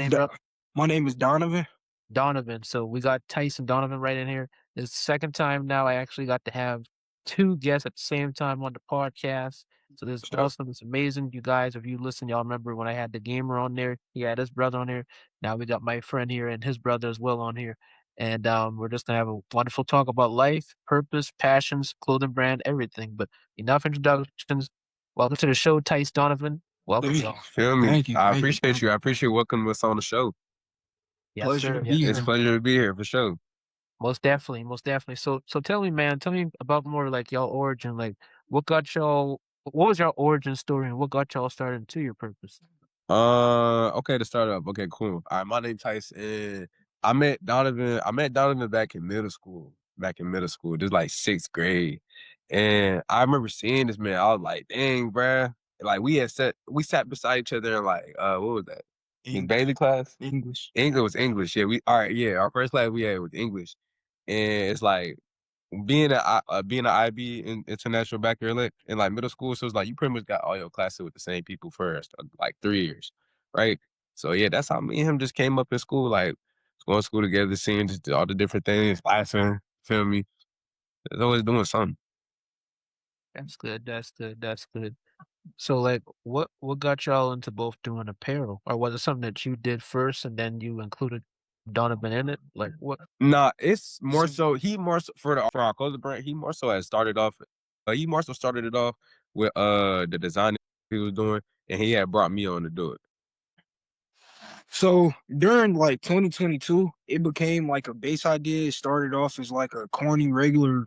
Name, Do brother? My name is Donovan. Donovan. So we got Tyson Donovan right in here. It's the second time now I actually got to have two guests at the same time on the podcast. So this is Sure. awesome. It's amazing. You guys, if you listen, y'all remember when I had the gamer on there, he had his brother on here. Now we got my friend here and his brother as well on here. And we're just gonna have a wonderful talk about life, purpose, passions, clothing brand, everything. But enough introductions. Welcome to the show, Tyson Donovan. Welcome, Thank you. y'all. Feel me? Thank you. I Thank you. appreciate you. I appreciate welcoming us on the show. Yes, Pleasure to sir. be Yes, It's a sir. here. pleasure to be here for sure. Most definitely, most definitely. So tell me, man, tell me about more like y'all origin. Like, what was your origin story, and what got y'all started into your purpose? Okay, to start off. Okay, cool. All right, my name Tyson. And I met Donovan back in middle school. Just like sixth grade. And I remember seeing this man. I was like, dang, bruh. Like we sat beside each other in like what was that? In English. Bailey class? English. English was English. Yeah, we all right, yeah. Our first class we had was English. And it's like being an IB in international back here in like middle school, so it's like you pretty much got all your classes with the same people first, like 3 years, right? So yeah, that's how me and him just came up in school, like going to school together, seeing just all the different things, laughing, feel me? It's always doing something. That's good. That's good. That's good. So, like, what got y'all into both doing apparel, or was it something that you did first and then you included Donovan in it? Like, what? Nah, it's more So, so he more so for our clothing brand. He more so has started off. He more so started it off with the design he was doing, and he had brought me on to do it. so during like 2022, it became like a base idea. It started off as like a corny, regular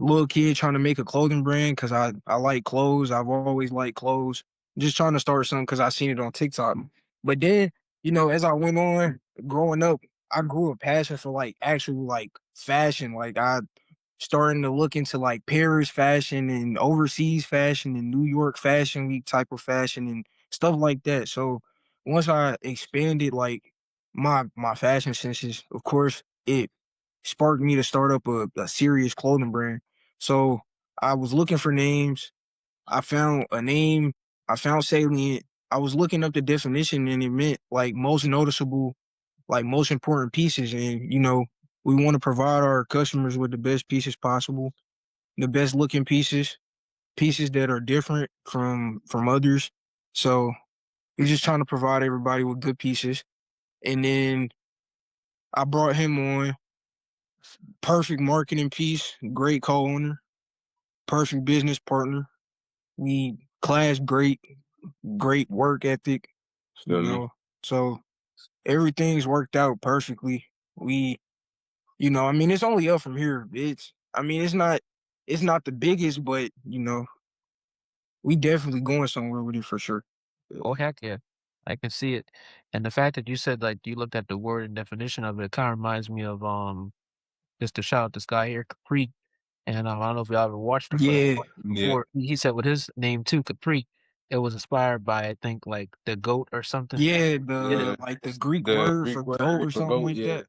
little kid trying to make a clothing brand because I like clothes. I've always liked clothes. Just trying to start something because I seen it on TikTok. But then, as I went on growing up, I grew a passion for like actual like fashion. Like I starting to look into like Paris fashion and overseas fashion and New York Fashion Week type of fashion and stuff like that. So once I expanded like my fashion senses, of course, it sparked me to start up a serious clothing brand. So I was looking for names. I found a name. I found salient. I was looking up the definition and it meant like most noticeable, like most important pieces. And, we want to provide our customers with the best pieces possible, the best looking pieces that are different from others. So we're just trying to provide everybody with good pieces. And then I brought him on, perfect marketing piece, great co-owner, perfect business partner. We class great, great work ethic, you Feel me? know. So everything's worked out perfectly. We, I mean, it's only up from here. I mean, it's not the biggest, but we definitely going somewhere with it for sure. Yeah. Oh, heck yeah. I can see it. And the fact that you said like you looked at the word and definition of it, kind of reminds me of just to shout out this guy here, Capri. And I don't know if y'all ever watched him, but I Yeah, watched him Yeah. before. He said with his name too, Capri, it was inspired by I think like the goat or something. yeah, Yeah. the like the Greek The word Greek for goat word or for something goat, like yeah. that.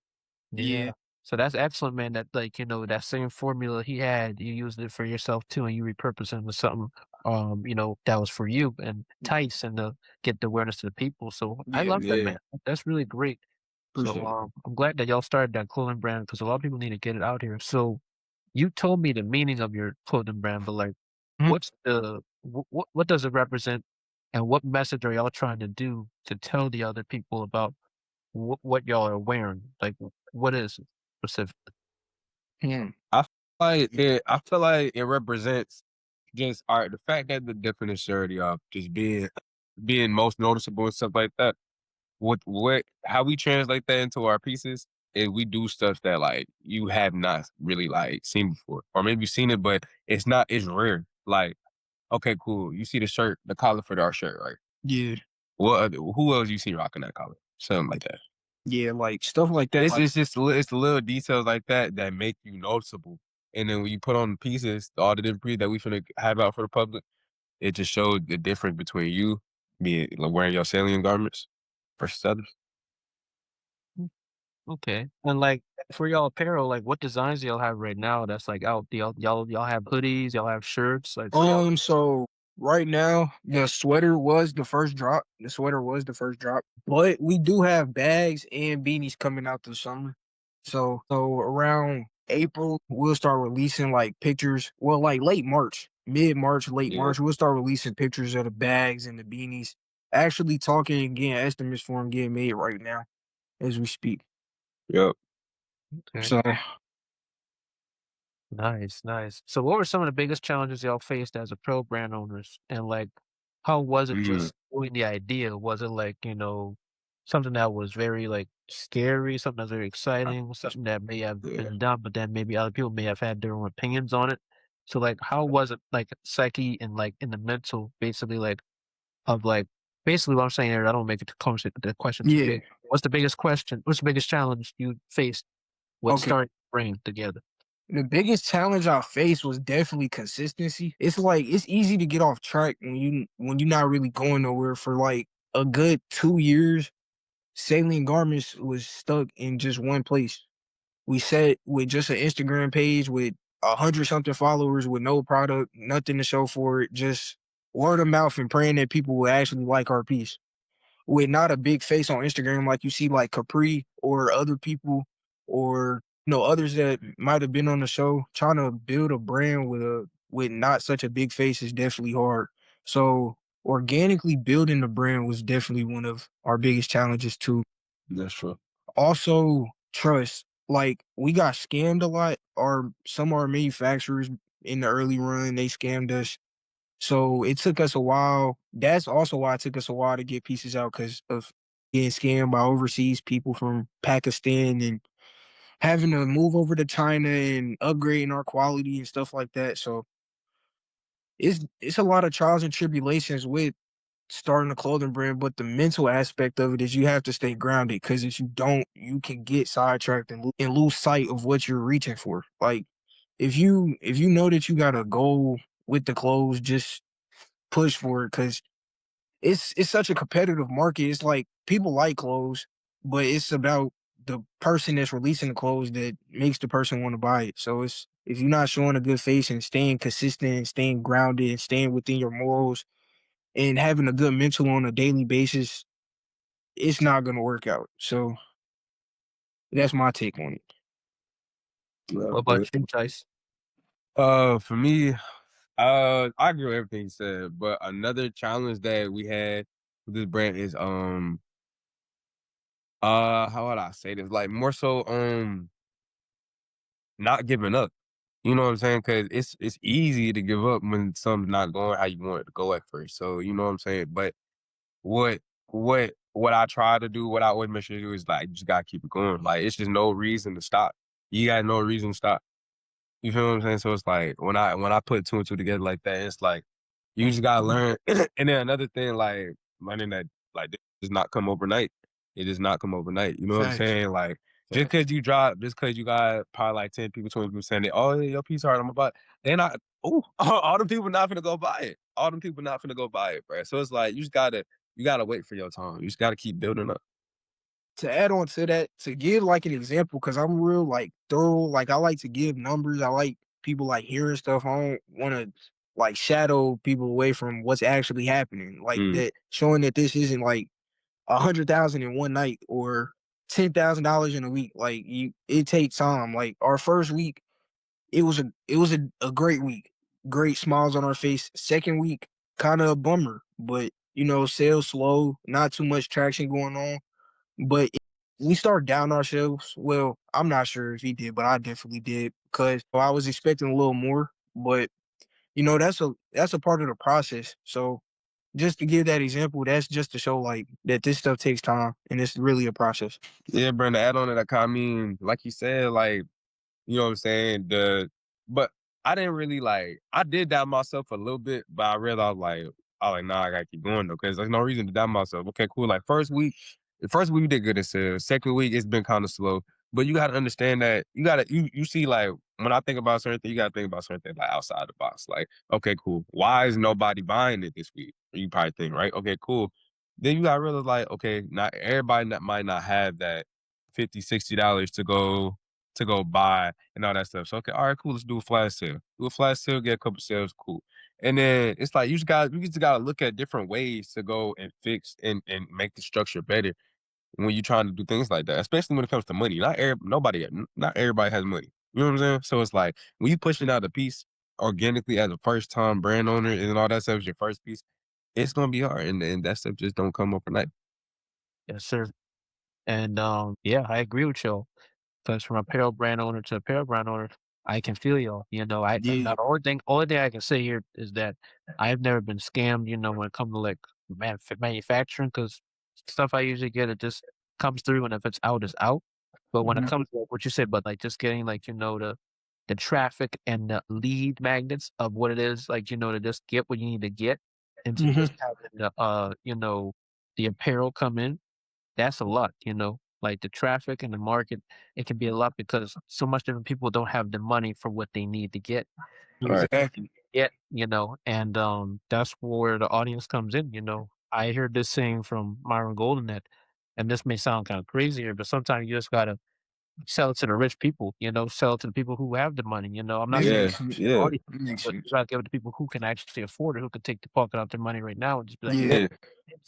Yeah. Yeah, So that's excellent, man. That like, that same formula he had, you used it for yourself too, and you repurposed it into something that was for you and entice and to get the awareness to the people. So I yeah, love that, Yeah. man. That's really great. So appreciate it. I'm glad that y'all started that clothing brand because a lot of people need to get it out here. So you told me the meaning of your clothing brand, but like Mhm. what does it represent and what message are y'all trying to do to tell the other people about what y'all are wearing? Like what is it specifically? Hmm. I feel like it represents just art. The fact that the definition already of just being most noticeable and stuff like that. What how we translate that into our pieces is we do stuff that like you have not really like seen before. Or maybe you've seen it, but it's rare. Like, okay, cool. You see the shirt, the collar for our shirt, right? Yeah, Who else you see rocking that collar? Something like that. yeah, like stuff like that. It's Like, it's just it's the little details like that that make you noticeable. And then when you put on the pieces, all the different pieces that we finna have out for the public, it just shows the difference between you being like, wearing your salient garments versus others. Mm, okay. And like for y'all apparel, like what designs do y'all have right now that's like out? Do y'all have hoodies, y'all have shirts, like what y'all so Right now, the sweater was the first drop. The sweater was the first drop, but we do have bags and beanies coming out this summer. So around April, we'll start releasing like pictures. Well, like late March, mid March, late Yeah. March, we'll start releasing pictures of the bags and the beanies. Actually, talking and getting estimates for them getting made right now as we speak. Yep. Okay. So Nice, nice. So what were some of the biggest challenges y'all faced as a pro brand owners? And like, how was it Mhm. just doing the idea? Was it like, something that was very like scary, something that's very exciting, something that may have Yeah. been done, but then maybe other people may have had their own opinions on it? So like, how was it like psyche and like in the mental, basically like of like basically what I'm saying here, I don't make it the question too yeah, big. What's the biggest question? What's the biggest challenge you faced with okay. starting Brain together? The biggest challenge I faced was definitely consistency. It's like it's easy to get off track when you're not really going nowhere for like a good 2 years. Saline Garments was stuck in just one place. We sat with just an Instagram page with 100 something followers with no product, nothing to show for it, just word of mouth and praying that people would actually like our piece with not a big face on Instagram like you see like Capri or other people or others that might have been on the show. Trying to build a brand with not such a big face is definitely hard. So organically building the brand was definitely one of our biggest challenges too. That's true. Also trust. Like we got scammed a lot. Our some of our manufacturers in the early run, they scammed us, so it took us a while. That's also why it took us a while to get pieces out because of getting scammed by overseas people from Pakistan and having to move over to China and upgrading our quality and stuff like that. So it's a lot of trials and tribulations with starting a clothing brand, but the mental aspect of it is you have to stay grounded because if you don't, you can get sidetracked and lose sight of what you're reaching for. Like if you know that you got a goal with the clothes, just push for it because it's such a competitive market. It's like people like clothes, but it's about the person that's releasing the clothes that makes the person want to buy it. So it's if you're not showing a good face and staying consistent and staying grounded and staying within your morals and having a good mental on a daily basis, it's not gonna work out. So that's my take on it. Yeah, What about but you, Tice? for me, I agree with everything you said, but another challenge that we had with this brand is how would I say this? Like more so not giving up. You know what I'm saying? Cause it's easy to give up when something's not going how you want it to go at first. So you know what I'm saying? But what what I try to do, what I always make sure to do is like just gotta keep it going. Like it's just no reason to stop. You got no reason to stop. You feel what I'm saying? So it's like when I put two and two together like that, it's like you just gotta learn. And then another thing, like learning that like this does not come overnight. It does not come overnight. You know what I'm Facts. saying? Like Facts. just cause you got probably like 10 people, 20 people saying that, oh yeah, your piece hard, I'm about they're not oh all them people not gonna go buy it. All them people not gonna go buy it, bro. So it's like you gotta wait for your time. You just gotta keep building up. To add on to that, to give like an example, because I'm real like thorough, like I like to give numbers. I like people like hearing stuff. I don't want to like shadow people away from what's actually happening. Like Mm, that, showing that this isn't like 100,000 in one night or $10,000 in a week. Like it takes time. Like our first week, it was a great week, great smiles on our face. Second week, kind of a bummer, but sales slow, not too much traction going on. But we start down ourselves. Well, I'm not sure if he did, but I definitely did because I was expecting a little more. But that's a part of the process. So just to give that example, that's just to show like that this stuff takes time and it's really a process. yeah, bro. To add on to that, I mean, like you said, like you know what I'm saying? But I didn't really like I did doubt myself a little bit, but I like, nah, I gotta keep going though, because there's no reason to doubt myself. Okay, cool. Like the first week we did good in sales. Second week it's been kind of slow. But you gotta understand that you see like when I think about certain things, you gotta think about certain things like outside the box. Like, okay, cool. Why is nobody buying it this week? You probably think, right? Okay, cool. Then you gotta realize like, okay, not everybody might not have that 50, $60 to go buy and all that stuff. So okay, all right, cool. Let's do a flash sale. Do a flash sale, get a couple sales, cool. And then it's like you just gotta look at different ways to go and fix and make the structure better when you're trying to do things like that, especially when it comes to money. Not everybody has money. You know what I'm saying? So it's like when you pushing out a piece organically as a first time brand owner and all that stuff is your first piece, it's gonna be hard, and that stuff just don't come overnight. Yes, sir. And yeah, I agree with you. Because from apparel brand owner to apparel brand owner, I can feel y'all. Yeah. Now the only thing I can say here is that I've never been scammed. When it comes to like manufacturing, because stuff I usually get, it just comes through, and if it's out, it's out. But when it Mhm. comes to what you said, but like just getting like the traffic and the lead magnets of what it is, like to just get what you need to get, and to Mhm. just having the apparel come in, that's a lot. Like the traffic and the market, it can be a lot because so much different people don't have the money for what they need to get. All right. Exactly. And that's where the audience comes in. I heard this saying from Myron Golden, and this may sound kind of crazier, but sometimes you just gotta sell it to the rich people, sell it to the people who have the money. I'm not That saying Yeah, makes sense. the yeah, audience, That makes but you sense. gotta give it to people who can actually afford it, who can take the pocket out their money right now and just be like, Yeah.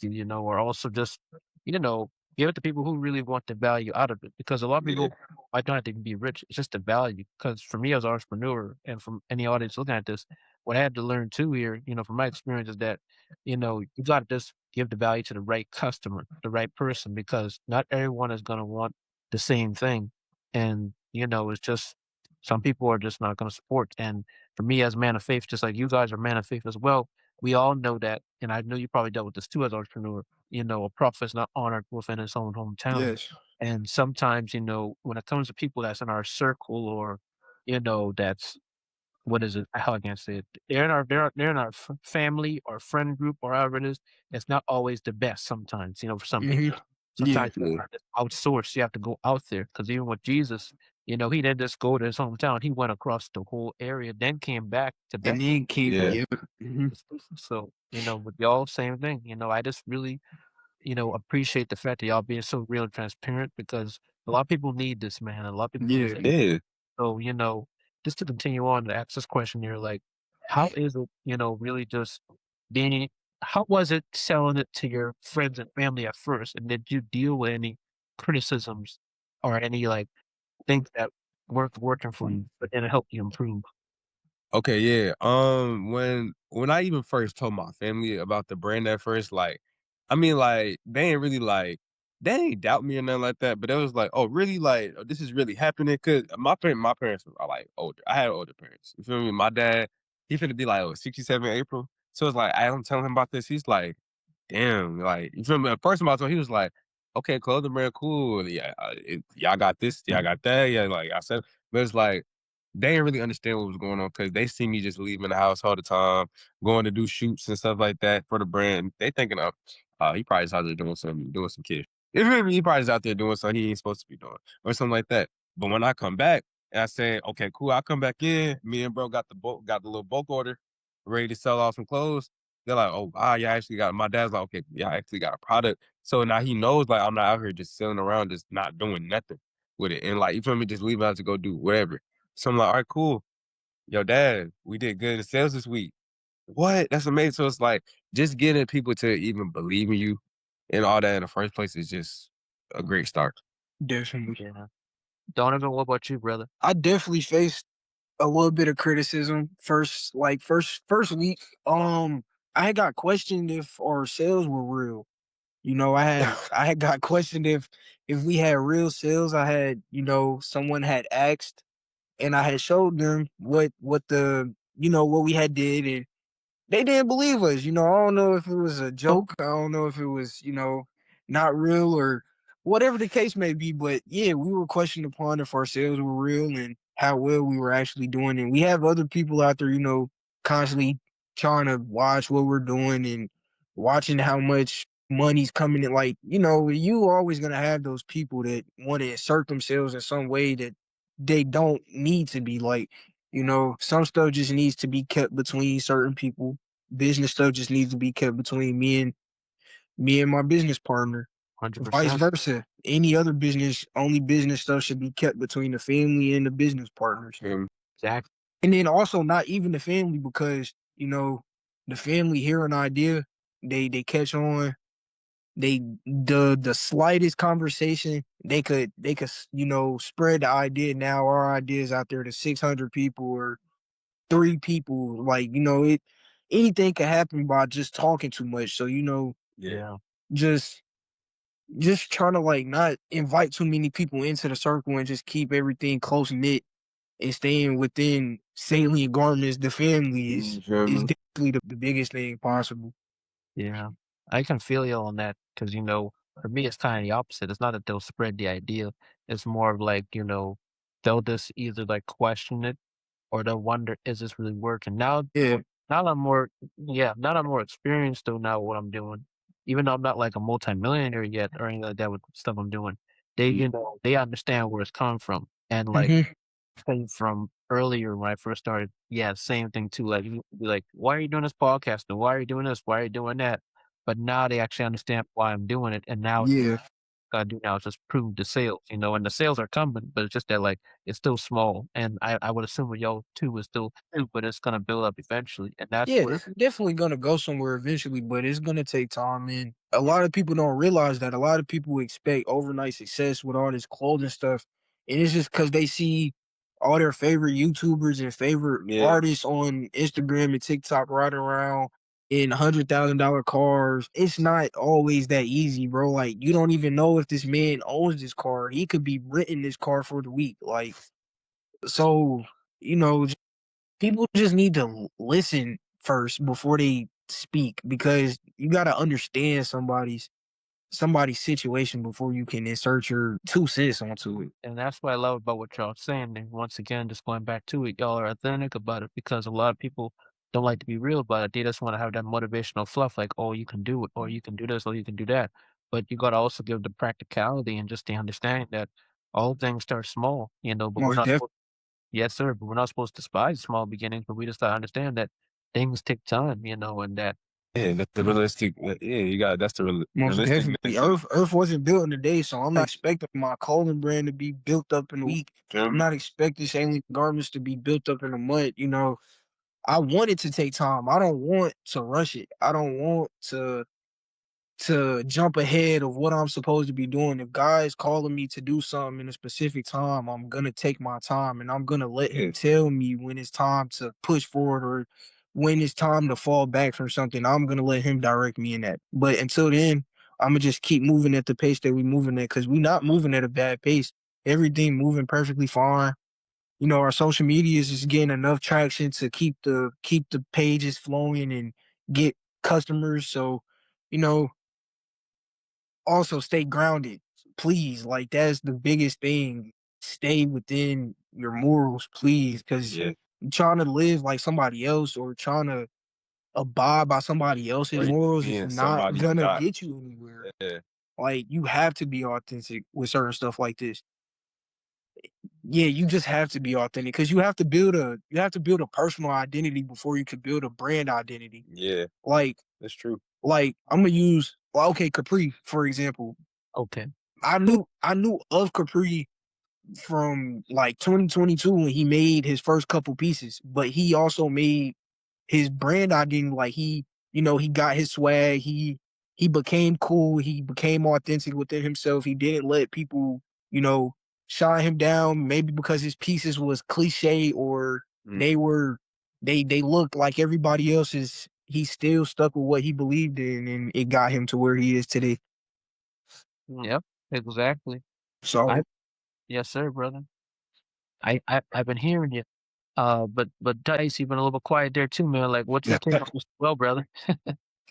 yeah, or also just, you know, give it to people who really want the value out of it. Because a lot of yeah, people might not have to even be rich. It's just the value. Because for me as an entrepreneur and from any audience looking at this, what I had to learn too here, from my experience is that, you got to just give the value to the right customer, the right person, because not everyone is going to want the same thing. And it's just some people are just not going to support. And for me as a man of faith, just like you guys are man of faith as well, we all know that, and I know you probably dealt with this too as an entrepreneur. A prophet is not honored within his own hometown. Yes. And sometimes, when it comes to people that's in our circle or, that's what is it? How I can say it? They're in our family or friend group or however it is. It's not always the best sometimes, for some Mhm. people. Yeah. Sometimes you yeah, gotta just outsource. You have to go out there because even with Jesus, he didn't just go to his hometown. He went across the whole area, then came back to And Bethlehem. then keep yeah. yep. Mhm. So, with y'all, same thing. I just really, appreciate the fact that y'all being so real and transparent because a lot of people need this, man. A lot of people need Yeah. this. Yeah. So, just to continue on to ask this question here, like, how is it, really just being, how was it selling it to your friends and family at first? And did you deal with any criticisms or any like things that weren't working for you, but then it helped you improve? Okay, yeah. When I even first told my family about the brand at first, like, I mean, like, they ain't doubt me or nothing like that. But it was like, oh, really? Like, this is really happening? Cause my parents are like older. I had older parents. You feel me? My dad, he finna be like, 67 April. So it's like, I don't tell him about this. He's like, damn, like, you feel me? At first, I told he was like, okay, clothing brand, cool. Yeah, y'all got this, y'all got that. Yeah, like I said, but it's like they didn't really understand what was going on because they see me just leaving the house all the time, going to do shoots and stuff like that for the brand. They thinking of, he probably just out there doing some kid. You feel me? He probably just out there doing something he ain't supposed to be doing or something like that. But when I come back and I say, okay, cool, I'll come back in. Me and bro got the little bulk order, ready to sell off some clothes. They're like, oh, you actually got. My dad's like, okay, yeah, I actually got a product. So now he knows, like, I'm not out here just sitting around, just not doing nothing with it, and like, you feel me, just leaving out to go do whatever. So I'm like, all right, cool. Yo, dad, we did good in sales this week. What? That's amazing. So it's like just getting people to even believe in you and all that in the first place is just a great start. Definitely. Yeah. Donovan, what about you, brother? I definitely faced a little bit of criticism first week. I had got questioned if our sales were real. I had got questioned if we had real sales. Someone had asked and I had showed them what what we had did, and they didn't believe us. I don't know if it was a joke. I don't know if it was, not real or whatever the case may be. But yeah, we were questioned upon if our sales were real and how well we were actually doing. And we have other people out there, constantly trying to watch what we're doing and watching how much money's coming in. Like, you always gonna have those people that want to insert themselves in some way that they don't need to be like. Some stuff just needs to be kept between certain people. Business stuff just needs to be kept between me and my business partner. Vice 100%. versa. Any other business, only business stuff should be kept between the family and the business partners. Um, Exactly. And then also not even the family because you know, the family hear an idea, they catch on, the slightest conversation, they could spread the idea. Now our ideas out there to 600 people or 3 people, like, anything can happen by just talking too much. So, Yeah. Yeah. just just trying to like not invite too many people into the circle and just keep everything close knit and staying within salient garments, the family You feel is me? definitely the biggest thing possible. Yeah. I can feel you on that because, for me, it's kind of the opposite. It's not that they'll spread the idea. It's more of like, they'll just either like question it or they'll wonder, is this really working? Yeah. Now that I'm more, yeah, now that I'm more experienced though, now what I'm doing, even though I'm not like a multimillionaire yet or anything like that with stuff I'm doing, they understand where it's coming from. And like, Hmm. thing from earlier when I first started. Yeah, same thing too. Like, you be like, "Why are you doing this podcast? And why are you doing this? Why are you doing that?" But now they actually understand why I'm doing it, and now Yeah. gotta do now is just prove the sales, and the sales are coming, but it's just that like it's still small, and I would assume with y'all too is still too, but it's gonna build up eventually, and that's Yeah, what. it's definitely gonna go somewhere eventually, but it's gonna take time. And a lot of people don't realize that. A lot of people expect overnight success with all this clothing stuff, and it's just because they see all their favorite YouTubers and favorite Yeah. artists on Instagram and TikTok riding around in $100,000 cars. It's not always that easy, bro. Like, you don't even know if this man owns this car. He could be renting this car for the week. Like, so, you know, people just need to listen first before they speak, because you got to understand somebody's situation before you can insert your 2 cents onto it. And that's what I love about what y'all saying. And once again, just going back to it, y'all are authentic about it because a lot of people don't like to be real about it. They just want to have that motivational fluff, like, oh, you can do it, or you can do this, or you can do that. But you got to also give the practicality and just the understanding that all things start small, but we're Most not definitely. supposed, yes, sir, but we're not supposed to despise small beginnings, but we just got to understand that things take time, and that, Yeah, that's the realistic. Yeah, you got that's the Most definitely. realisticness. Earth wasn't built in a day, so I'm not expecting my clothing brand to be built up in a week. Feel I'm me? not expecting Salient Garments to be built up in a month. I want it to take time. I don't want to rush it. I don't want to jump ahead of what I'm supposed to be doing. If God is calling me to do something in a specific time, I'm gonna take my time and I'm gonna let Yeah. him tell me when it's time to push forward or when it's time to fall back from something. I'm gonna let him direct me in that. But until then, I'm gonna just keep moving at the pace that we moving at, because we're not moving at a bad pace. Everything moving perfectly fine. Our social media is just getting enough traction to keep the pages flowing and get customers. So, you know, also stay grounded, please. Like, that's the biggest thing. Stay within your morals, please, because Yeah. trying to live like somebody else or trying to abide by somebody Or else's you morals is being not somebody you gonna not. get you anywhere. Yeah. Like, you have to be authentic with certain stuff like this. Yeah, you just have to be authentic because you have to build a personal identity before you can build a brand identity. Yeah, Like, that's true. I'm gonna use, well, okay, Capri for example. okay. I knew of Capri from like 2022 when he made his first couple pieces, but he also made his brand identity. Like, he got his swag. He became cool. He became authentic within himself. He didn't let people, you know, shine him down. Maybe because his pieces was cliche or Mm. they looked like everybody else's. He still stuck with what he believed in, and it got him to where he is today. Yep, exactly. I, So yes, sir, brother. I've been hearing you. But Dice, you've been a little bit quiet there too, man. Like, what's your take on this? Well, brother.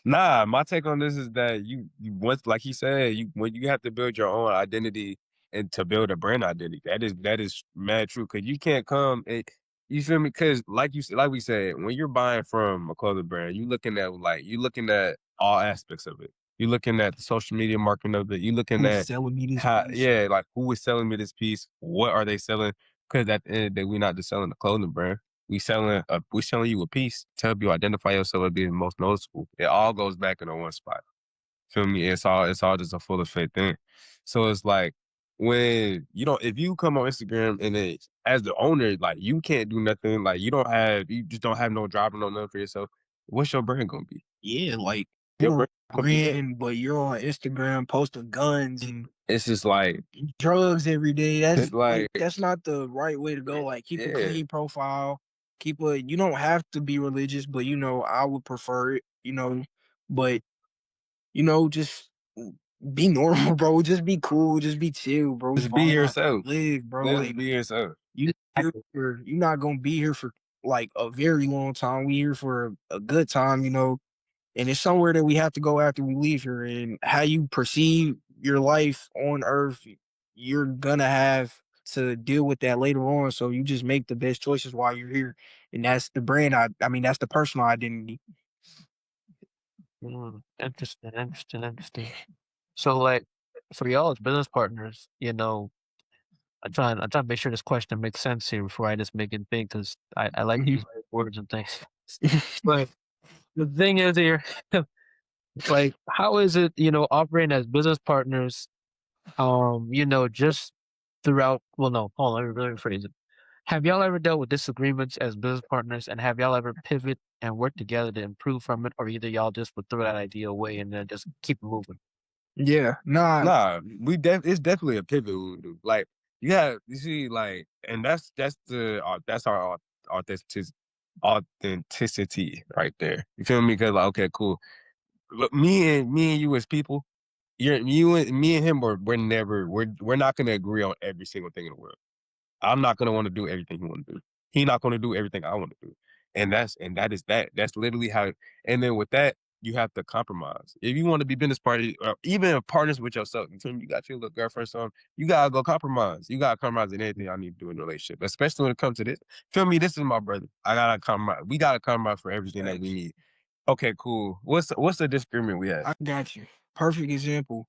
Nah, my take on this is that you once, like he said, when you have to build your own identity and to build a brand identity. That is mad true. Cause you can't come and you feel me? Cause like we said, when you're buying from a clothing brand, you looking at all aspects of it. You looking at the social media marketing of it. You looking who's at selling me this how, piece? yeah, like who is selling me this piece? What are they selling? Cause at the end of the day, we're not just selling a clothing brand. We selling you a piece to help you identify yourself as being most noticeable. It all goes back into one spot. Feel me? It's all just a full effect thing. So it's like when you don't if you come on Instagram and then as the owner, like you can't do nothing, like you just don't have no driver, no nothing for yourself. What's your brand gonna be? Yeah, like Your you're brand gonna be brand, but you're on Instagram posting guns and it's just like drugs every day. That's like like that's not the right way to go. Like keep a yeah, clean profile. Keep a you don't have to be religious, but I would prefer it, but just be normal, bro. Just be cool. Just be chill, bro. just be Vibe, yourself. live, bro. Literally Like be yourself. you're not gonna be here for like a very long time. We here for a good time, and it's somewhere that we have to go after we leave here. And how you perceive your life on Earth, you're gonna have to deal with that later on. So you just make the best choices while you're here, and that's the brand. I mean, that's the personal identity. Interesting, interesting, interesting. So, like, for y'all as business partners, I'm trying to make sure this question makes sense here before I just make it big because I like to Mhm. use words and things. But the thing is here, like, how is it, operating as business partners, just throughout, well, no, hold on, let me rephrase it. Have y'all ever dealt with disagreements as business partners and have y'all ever pivot and work together to improve from it, or either y'all just would throw that idea away and then just keep it moving? Yeah, nah, Nah, it's definitely a pivot we would do. Like you see, like, and that's our authentic authenticity right there. You feel me? Because like, okay, cool. Look, me and you as people, you and me and him we're not gonna agree on every single thing in the world. I'm not gonna want to do everything he want to do. He not gonna do everything I want to do. That is that. That's literally how. And then with that, you have to compromise. If you want to be business party, or even partners with yourself, you feel me? You got your little girlfriend, son. You gotta go compromise. You gotta compromise in anything I need to do in a relationship, especially when it comes to this. Feel me? This is my brother. I gotta compromise. We gotta compromise for everything that we need. Okay, cool. What's the disagreement we had? I got you. Perfect example.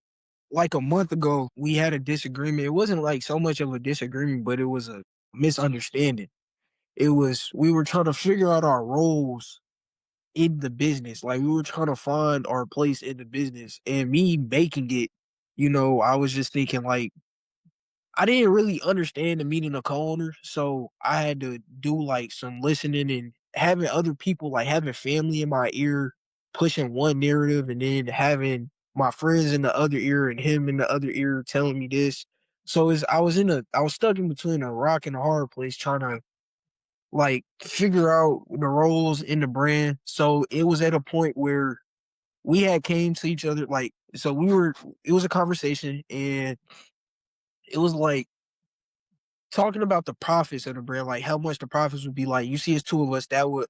Like a month ago, we had a disagreement. It wasn't like so much of a disagreement, but it was a misunderstanding. We were trying to figure out our roles in the business. Like we were trying to find our place in the business. And me making it, I was just thinking like I didn't really understand the meaning of co-owner, so I had to do like some listening and having other people, like having family in my ear, pushing one narrative, and then having my friends in the other ear and him in the other ear telling me this. So I was stuck in between a rock and a hard place, trying to like figure out the roles in the brand. So it was at a point where we had came to each other, like, so it was a conversation, and it was like talking about the profits of the brand, like how much the profits would be. Like, you see, it's two of us, that would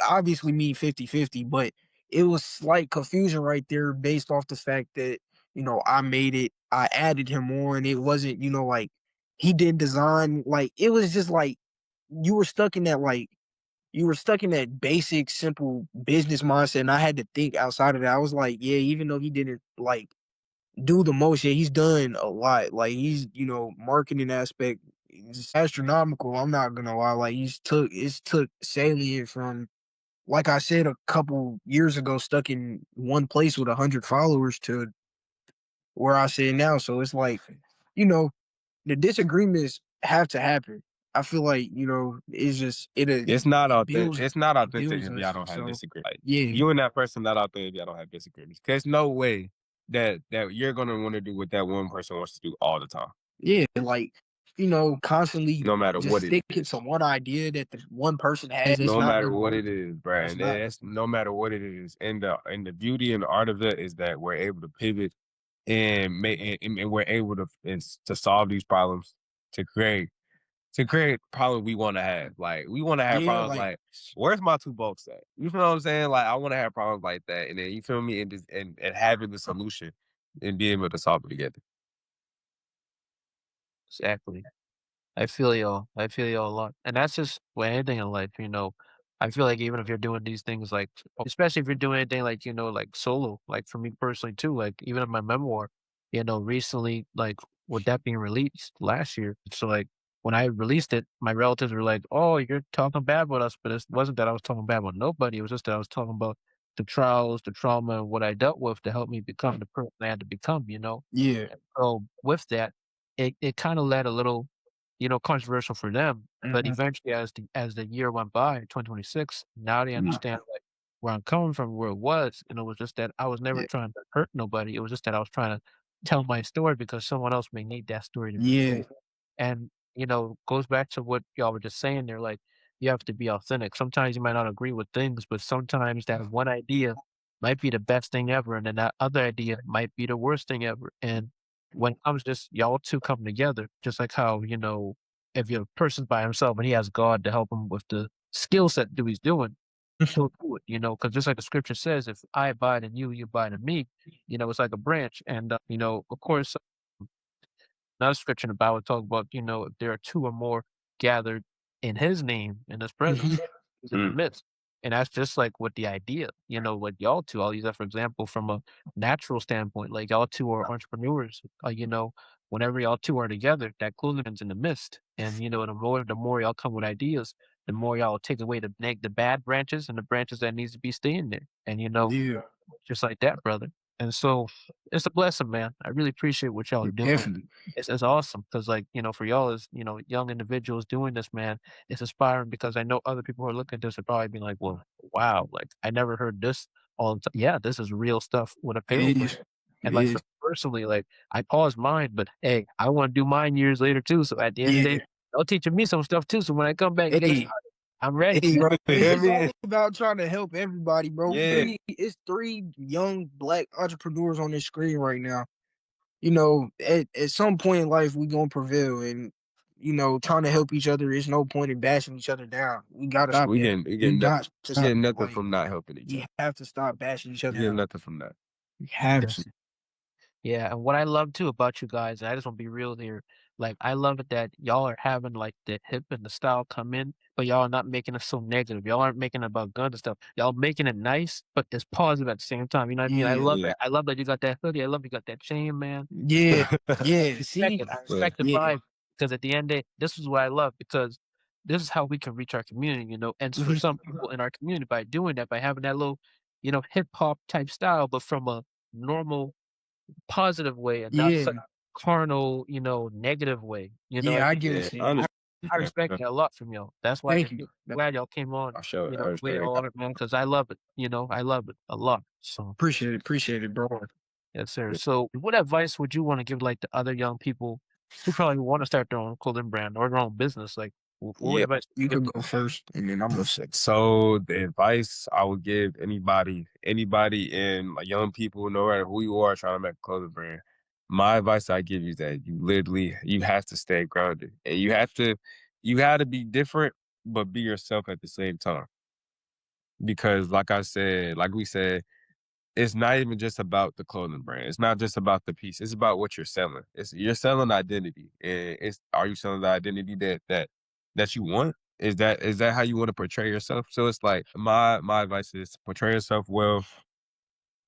obviously mean 50-50, but it was slight confusion right there based off the fact that, I made it, I added him on. It wasn't, like he did design, like it was just like you were stuck in that, like you were stuck in that basic, simple business mindset. And I had to think outside of that. I was like, yeah, even though he didn't like do the most. Yeah, he's done a lot. Like he's, marketing aspect is astronomical. I'm not gonna lie. Like it's took salient from, like I said a couple years ago, stuck in one place with 100 followers to where I sit now. So it's like, you know, the disagreements have to happen. I feel like, It's not it authentic builds if y'all us. don't have So disagreements. Like yeah, you and that person not authentic if y'all don't have disagreements. There's no way that you're gonna want to do what that one person wants to do all the time, yeah, like, constantly no matter just what it is. sticking to one idea that the one person has, it's No not matter gonna what work. it is, bruh. That's And not. that's no matter what it is. And the beauty and the art of it is that we're able to pivot and make and we're able to solve these problems to create problems we want to have. Like we want to have Yeah, problems like like, where's my two bolts at? You feel what I'm saying? Like I want to have problems like that, and then you feel me, and having the solution and being able to solve it together. Exactly. I feel y'all. I feel y'all a lot. And that's just with anything in life. I feel like even if you're doing these things like especially if you're doing anything like, like solo, like for me personally too, like even in my memoir, recently, like with that being released last year. So like when I released it, my relatives were like, "Oh, you're talking bad about us," but it wasn't that I was talking bad about nobody. It was just that I was talking about the trials, the trauma, and what I dealt with to help me become the person I had to become. yeah, So with that. it kinda led a little, controversial for them, but Mhm. eventually as the year went by, 2026, now they Mm. understand, like, where I'm coming from, where it was, and it was just that I was never Yeah. trying to hurt nobody, it was just that I was trying to tell my story because someone else may need that story to be Yeah. told. And, goes back to what y'all were just saying there, like, you have to be authentic. Sometimes you might not agree with things, but sometimes that one idea might be the best thing ever, and then that other idea might be the worst thing ever. And when it comes just y'all 2 come together, just like how, if your person's by himself and he has God to help him with the skill set that he's doing, he'll do it, because just like the scripture says, "If I abide in you, you abide in me," it's like a branch. And, of course, another scripture in the Bible talk about, if there are 2 or more gathered in his name, in his Mhm. presence, he's in the Mm. midst. And that's just like what the idea, what y'all 2, I'll use that for example from a natural standpoint, like y'all 2 are entrepreneurs, whenever y'all 2 are together, that clothing's in the midst. And, the more y'all come with ideas, the more y'all take away the bad branches and the branches that needs to be staying there. And, Yeah. just like that, brother. And so it's a blessing, man. I really appreciate what y'all Yeah, are doing. definitely. It's awesome because, like, for y'all as, young individuals doing this, man, it's inspiring because I know other people who are looking at this are probably being like, well, wow, like, I never heard this all the time. Yeah, this is real stuff with apparel It brand. is. And, It like, for is. me personally, like, I paused mine, but hey, I want to do mine years later too. So at the end of the day, Yeah. y'all teaching me some stuff too. So when I come back and get Hey. started, I'm ready. Hey, bro, You hear it's me? all about trying to help everybody, bro. Yeah. It's 3 young Black entrepreneurs on this screen right now. At some point in life, we gonna prevail, and trying to help each other. There's no point in bashing each other down. We gotta stop We that. getting we We getting nothing got to we stop getting that. nothing Like, from not helping each you other. have to stop bashing each We other getting down. nothing from that. You have Yes. to. Yeah, and what I love too about you guys, and I just want to be real here, like I love it that y'all are having like the hip and the style come in, but y'all are not making it so negative. Y'all aren't making it about guns and stuff. Y'all making it nice, but it's positive at the same time. You know what I mean? I Yeah. love Yeah. it. I love that you got that hoodie. I love you got that chain, man. Yeah. Yeah. Respect See? it. I Yeah. respect the Yeah. vibe because at the end of the day, this is what I love because this is how we can reach our community, And for Mhm. some people in our community, by doing that, by having that little, hip hop type style, but from a normal positive way and not Yeah. such carnal, negative way, Yeah, I I mean? get what Yeah. you're I saying. I respect that a lot from y'all. That's why Thank you. glad y'all came on, I sure I way understand. on it, man, because I love it, I love it a lot. So, Appreciate it, bro. yes, sir. So, what advice would you wanna give, like, to other young people who probably wanna start their own clothing brand or their own business? Like, what Yeah. advice would You you give could to go first, and then I'm gonna say. So the advice I would give anybody in like young people, no matter who you are trying to make a clothing brand, my advice I give you is that you have to stay grounded. And you have to be different, but be yourself at the same time. Because like we said, it's not even just about the clothing brand. It's not just about the piece. It's about what you're selling. You're selling identity. And it's are you selling the identity that you want? Is that how you want to portray yourself? So it's like my advice is portray yourself well.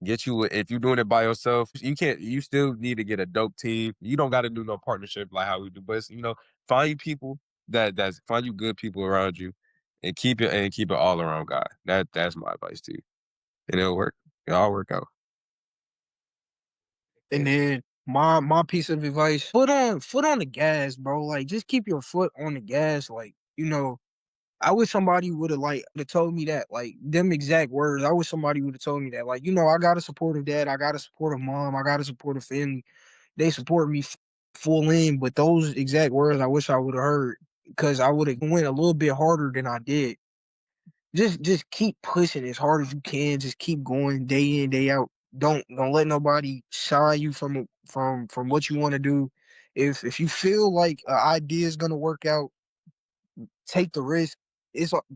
If you're doing it by yourself, you still need to get a dope team. You don't gotta do no partnership like how we do, but find you people find you good people around you and keep it all around God. That's my advice to you. And it'll work. It'll all work out. And then my piece of advice: foot on the gas, bro. Like, just keep your foot on the gas. Like, I wish somebody would have told me that, like, them exact words. I wish somebody would have told me that. Like, I got a supportive dad, I got a supportive mom, I got a supportive family. They support me full in, but those exact words I wish I would have heard, because I would have went a little bit harder than I did. Just keep pushing as hard as you can. Just keep going day in, day out. Don't let nobody shy you from what you want to do. If you feel like an idea is gonna work out, take the risk.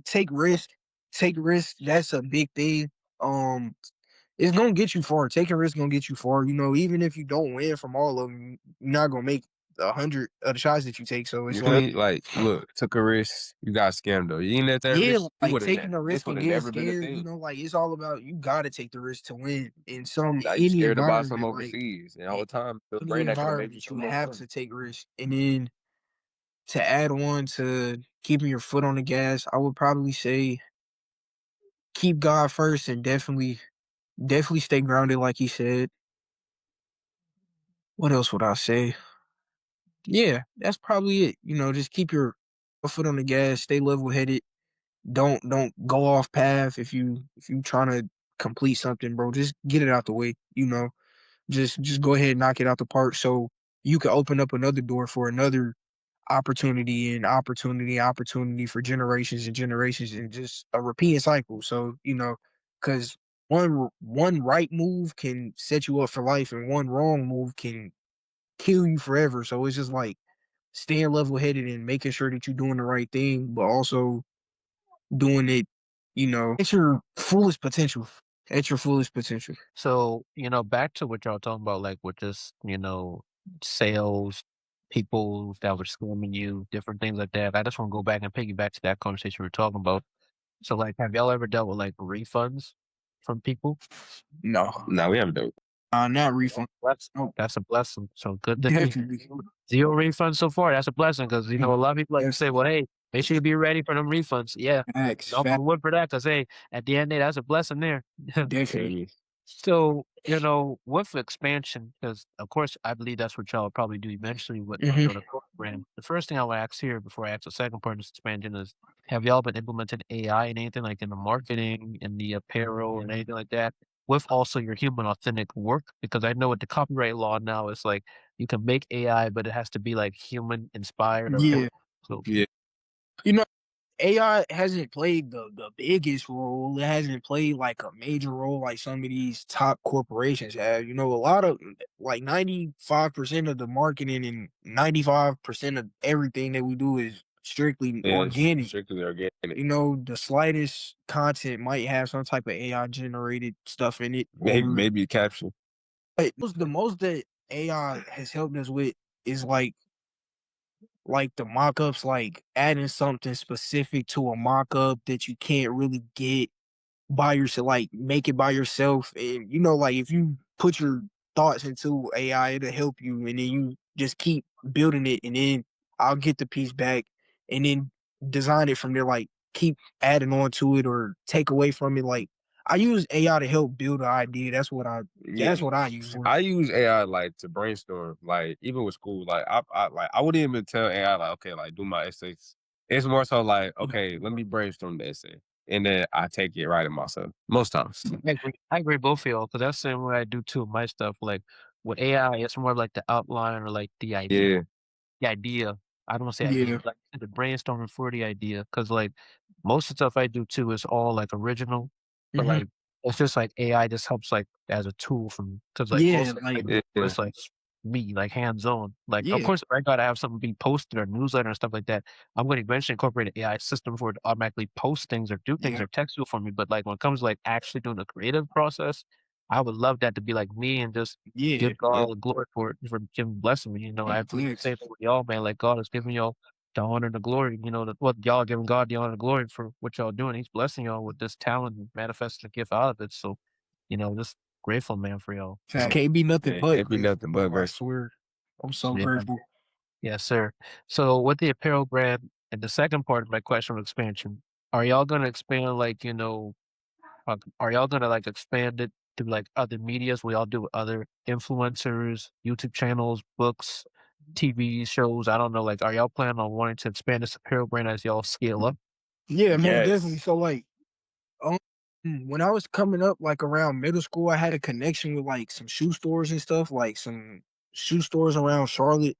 Take risk, take risk. That's a big thing. Um, it's gonna get you far. Taking risk gonna get you far. Even if you don't win from all of them, you're not gonna make 100 of the shots that you take. So it's You feel like, me? Like, look, took a risk. You got scammed though. You ain't at that yeah, risk. like taking a This risk would and have getting never been a scared. thing. Like, it's all about, you gotta take the risk to win in Like you any scared to buy some environment. Like, overseas, and all in the time the any brand that could have made you environment, so you much have money. to take risks. And then, to add on to keeping your foot on the gas, I would probably say keep God first, and definitely stay grounded, like he said. What else would I say? Yeah, that's probably it. Just keep your foot on the gas, stay level headed. Don't go off path if you trying to complete something, bro. Just get it out the way. Just go ahead and knock it out the park so you can open up another door for another opportunity and opportunity for generations and generations and just a repeating cycle. So, because one right move can set you up for life and one wrong move can kill you forever. So it's just like staying level headed and making sure that you're doing the right thing, but also doing it, at your fullest potential. At your fullest potential. So, back to what y'all talking about, like with just, sales, people that were scamming you, different things like that. I just want to go back and piggyback to that conversation we were talking about. So, like, have y'all ever dealt with like refunds from people? No, No, we haven't done. not Well, refund. No, that's a blessing. So good thing. definitely. 0 refunds so far. That's a blessing because a lot of people like to Yes, say, "Well, hey, make sure you be ready for them refunds." Yeah, facts, knock facts, on wood for that. Because hey, at the end of the day, that's a blessing there. definitely. Any. So, with expansion, because of course I believe that's what y'all probably do eventually with the Hmm. program. The first thing I will ask here before I ask the second part of this expansion is, have y'all been implementing AI in anything like in the marketing, in the apparel, and anything like that, with also your human authentic work? Because I know with the copyright law now, it's like you can make AI, but it has to be like human inspired or Yeah, so. Yeah, you know, AI hasn't played the biggest role. It hasn't played like a major role like some of these top corporations have. A lot of like 95% of the marketing and 95% of everything that we do is strictly yeah, it's organic. strictly organic. The slightest content might have some type of AI generated stuff in it, or Maybe a caption. but the most that AI has helped us with is like the mock-ups, like adding something specific to a mock-up that you can't really get by yourself, like make it by yourself. And like if you put your thoughts into AI, it'll help you, and then you just keep building it, and then I'll get the piece back, and then design it from there. Like keep adding on to it or take away from it. Like I use AI to help build an idea. Yeah, That's what I use for. I use AI like to brainstorm. Like even with school, like I wouldn't even tell AI like, okay, like do my essays. It's more so like, okay, let me brainstorm the essay, and then I take it write it myself most times. I agree both of y'all because that's the same way I do too. My stuff like with AI, it's more like the outline or like Yeah, the idea. I don't wanna say idea, Yeah, but like the brainstorming for the idea, because like, most of the stuff I do too is all, like, original, but, hmm, like, it's just like AI just helps, like, as a tool for me, because like, yeah, most of the like time I do yeah, it's, like, me, like, hands-on. Like, of yeah, course, if I gotta have something be posted or newsletter and stuff like that, I'm gonna eventually incorporate an AI system for it to automatically post things or do things yeah, or text you for me, but, like, when it comes to, like, actually doing the creative process, I would love that to be like me and just yeah, give God yeah. all the glory for it, for him blessing me, I believe the flex, same thing with y'all, man, like, God is giving y'all the honor and the glory, y'all are giving God the honor and glory for what y'all doing, he's blessing y'all with this talent and manifesting the gift out of it, so, just grateful, man, for y'all, fact. Can't be nothing Yeah, but it'd be grateful, nothing but bro. I great. swear, I'm so yeah, grateful. yes, sir. So, with the apparel brand and the second part of my question of expansion, are y'all gonna expand, like, are y'all gonna, like, expand it to, like, other medias? Will y'all do other influencers, YouTube channels, books, TV shows? I don't know, like, are y'all planning on wanting to expand this apparel brand as y'all scale up? Yeah, most definitely. Yes. So like, um, when I was coming up, like around middle school, I had a connection with like some shoe stores and stuff, like some shoe stores around Charlotte.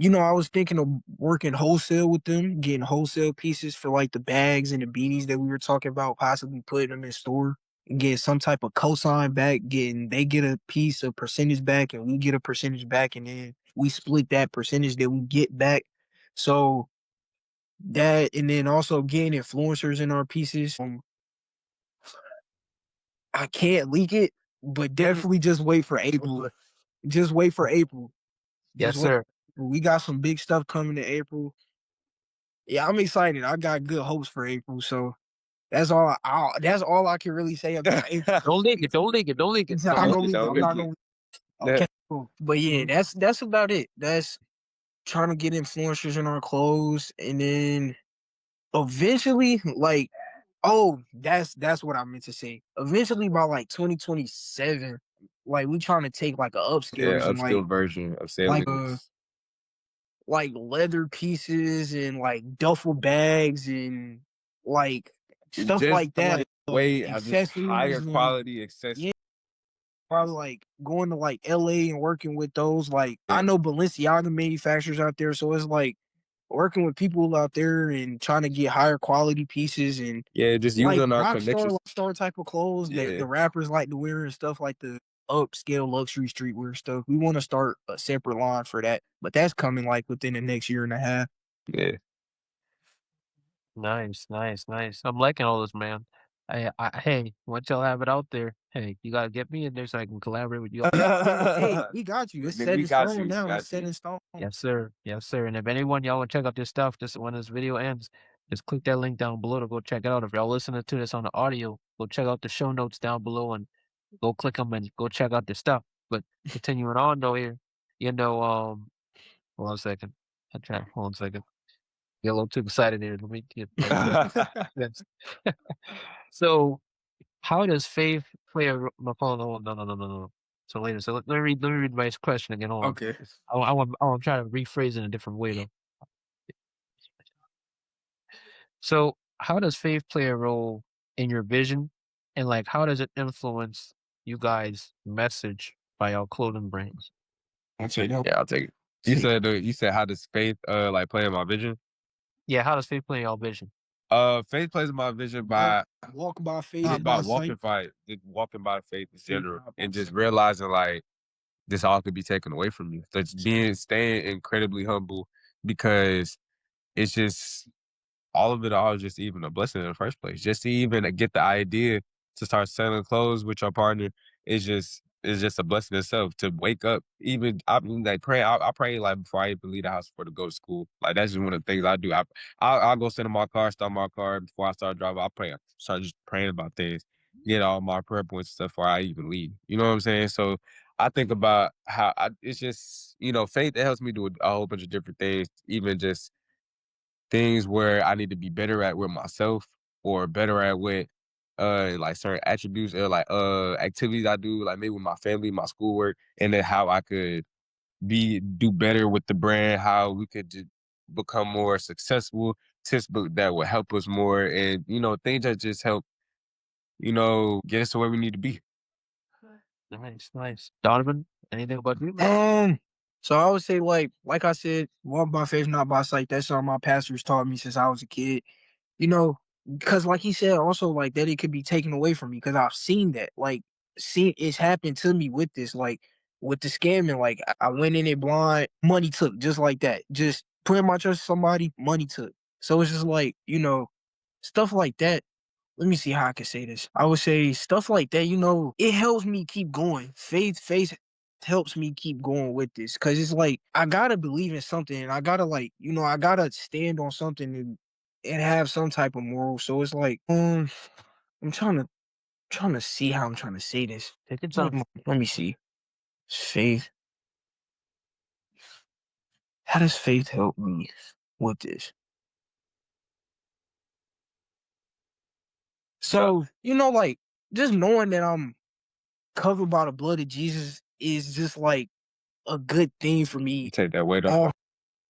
I was thinking of working wholesale with them, getting wholesale pieces for like the bags and the beanies that we were talking about, possibly putting them in store and get some type of cosign back. Getting they get a piece of percentage back, and we get a percentage back, and then we split that percentage that we get back. So that, and then also getting influencers in our pieces. I can't leak it, but definitely just wait for April. Just wait for April. Just Yes, wait. sir. We got some big stuff coming in April. Yeah, I'm excited. I got good hopes for April. So that's all I can really say about April. Don't leak it, don't leak it, don't leak it. I'm Don't not leak gonna it. leave it. Don't I'm not make it. gonna. Yeah. Okay, cool. But yeah, Mhm. that's about it. That's trying to get influencers in our clothes, and then eventually, like, oh, that's what I meant to say. Eventually, by like 2027, like we trying to take like a Yeah, upscales and upscale version of like a sailings. like leather pieces and like duffel bags and like stuff Just like that, like way just accessories higher and quality accessories. yeah, probably like going to like LA and working with those. Like I Yeah, know Balenciaga manufacturers out there, so it's like working with people out there and trying to get higher quality pieces and yeah, just like using our connections. rock star type of clothes that Yeah, the rappers like to wear and stuff like the upscale luxury streetwear stuff. We want to start a separate line for that, but that's coming like within the next year and a half. yeah. Nice, nice, nice. I'm liking all this, man. Hey, once y'all have it out there, hey, you gotta get me in there so I can collaborate with you. Hey, we got you. It's Then set we in got stone you, now. It's got set you. in stone. Yes, sir. Yes, sir. And if anyone y'all want to check out this stuff, just when this video ends, just click that link down below to go check it out. If y'all listening to this on the audio, go check out the show notes down below and go click them and go check out this stuff. But continuing on though here, you know, hold on a second. Hold on a second. Get a little too excited here. Let me get back to this. So, how does faith play a role? No, hold on, no, no, no, no, no. So later. So let me read my question again. Hold on. Okay. I want to try to rephrase it in a different way though. So, how does faith play a role in your vision, and like, how does it influence you guys' message by our clothing brands? I'll take that. Yeah, I'll take it. You said how does faith like play in my vision? Yeah, how does faith play in your vision? Faith plays in my vision Walk, by walk by faith, just not by by sight. just walking by faith in Faith, general, not by and just sight. realizing like this all could be taken away from you. So just staying incredibly humble because it's just all of it all is just even a blessing in the first place. Just to even get the idea to start selling clothes with your partner is just a blessing itself. To wake up, even I mean, like pray. I pray like before I even leave the house for to go to school. Like that's just one of the things I do. I'll go sit in my car, start my car before I start driving. I pray. Start just praying about things. Get all my prayer points and stuff before I even leave. You know what I'm saying? So I think about how it's just faith. It helps me do a whole bunch of different things. Even just things where I need to be better at with myself or better at with like certain attributes or like activities I do, like maybe with my family, my schoolwork, and then how I could do better with the brand, how we could become more successful, tips that would help us more and things that just help, get us to where we need to be. Nice, nice. Donovan, anything about you? Um, so I would say like I said, walk by faith, not by sight. That's something my pastors taught me since I was a kid. You know, because like he said, also like that it could be taken away from me because I've seen that. Like, see, it's happened to me with this, like with the scamming. Like I went in it blind, money took just like that. Just putting my trust in somebody, money took. So it's just like stuff like that. Let me see how I can say this. I would say stuff like that, it helps me keep going. Faith helps me keep going with this. Cause it's like I gotta believe in something and I gotta I gotta stand on something and have some type of moral. So it's like, I'm trying to see how I'm trying to say this. Take your time. Let me see. Faith. How does faith help me with this? Yeah. So, like just knowing that I'm covered by the blood of Jesus is just like a good thing for You me. take that weight off. Oh,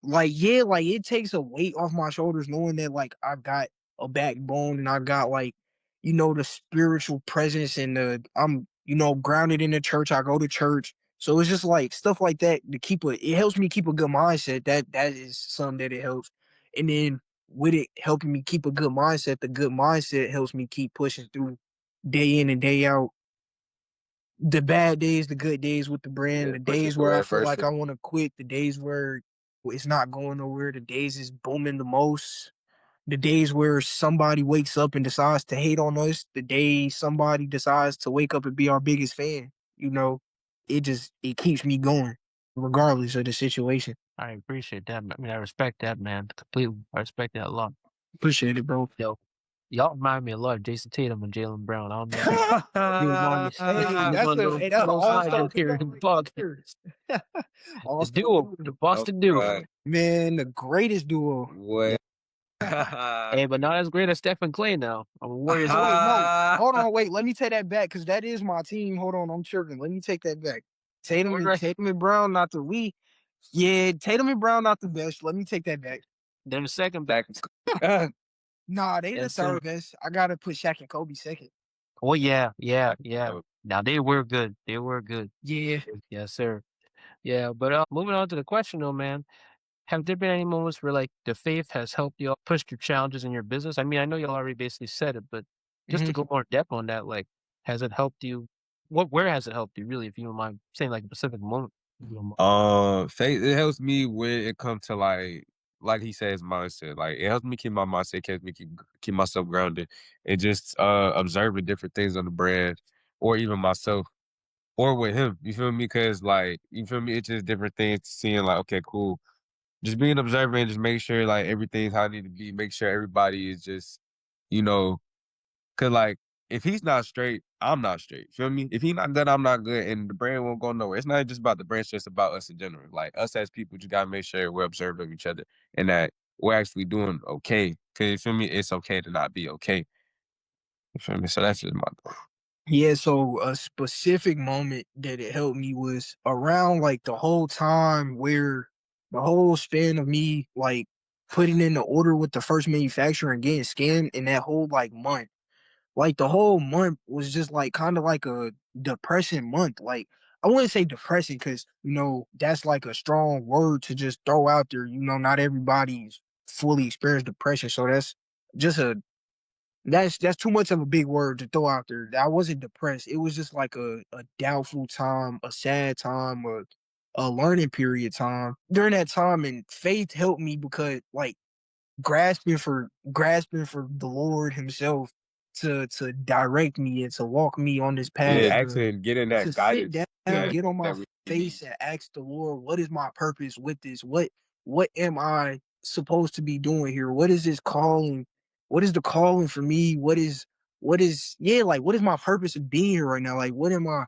like yeah, like it takes a weight off my shoulders knowing that like I got a backbone and I got like the spiritual presence and I'm grounded in the church. I go to church, so it's just like stuff like that to keep it helps me keep a good mindset. That is something that it helps, and then with it helping me keep a good mindset, the good mindset helps me keep pushing through day in and day out the bad days, the good days with the brand, Yeah, the pushing days where through I feel like adversity. I want to quit, the days where it's not going nowhere, the days is booming the most, the days where somebody wakes up and decides to hate on us, the day somebody decides to wake up and be our biggest fan, it keeps me going regardless of the situation. I appreciate that. I mean, I respect that, man. Completely. I respect that a lot. Appreciate it, bro. Yo, y'all remind me a lot of Jason Tatum and Jalen Brown. I don't know. You remind me. Hey, He's one of those that's an close all-star legends here in combo the right podcast. there. The All-star duo, duo. the Boston duo. Man, the greatest duo. What? Hey, but not as great as Stephen Clay now. I'm a Warriors. So wait, no, hold on, wait. Let me take that back because that is my team. Hold on, I'm tripping. Let me take that back. All right. Tatum and Brown, not the we. Yeah, Tatum and Brown not the best. Let me take that back. They're the second Back best. Nah, they the Yes, sir. third best. I gotta put Shaq and Kobe second. Oh, yeah, yeah, yeah. oh, Now they were good. They were good. Yeah. Yes, sir. Yeah, but, moving on to the question though, man. Have there been any moments where, like, the faith has helped you push through challenges in your business? I mean, I know you already basically said it, but just to Mhm. go more in depth on that, like, has it helped you? Where has it helped you, really, if you don't mind saying, like, a specific moment? If you don't mind. faith, it helps me when it comes to like he says, mindset. Like it helps me keep my mindset, helps me keep myself grounded, and just observing different things on the brand, or even myself, or with him. You feel me? Because like you feel me, it's just different things. Seeing like, okay, cool. Just being observant, just make sure like everything's how it need to be. Make sure everybody is just, you know, cause like if he's not straight, I'm not straight. Feel me? If he not good, I'm not good, and the brand won't go nowhere. It's not just about the brand; it's just about us in general. Like us as people, just gotta make sure we're observant of each other and that we're actually doing okay. Cause you feel me? It's okay to not be okay. You feel me? So that's just my Yeah, so a specific moment that it helped me was around like the whole time where the whole span of me like putting in the order with the first manufacturer and getting scammed in that whole like month. Like the whole month was just like kind of like a depressing month. Like I wouldn't say depressing because that's like a strong word to just throw out there. Not everybody's fully experienced depression, so just a that's too much of a big word to throw out there. I wasn't depressed. It was just like a doubtful time, a sad time, a learning period time. During that time, and faith helped me because like grasping for the Lord Himself to direct me and to walk me on this yeah. path Accent, getting to that sit guidance down, get on my that we need. face and ask the Lord, what is my purpose with this? What am I supposed to be doing here? What is this calling? What is the calling for me? What is my purpose of being here right now? Like what am I?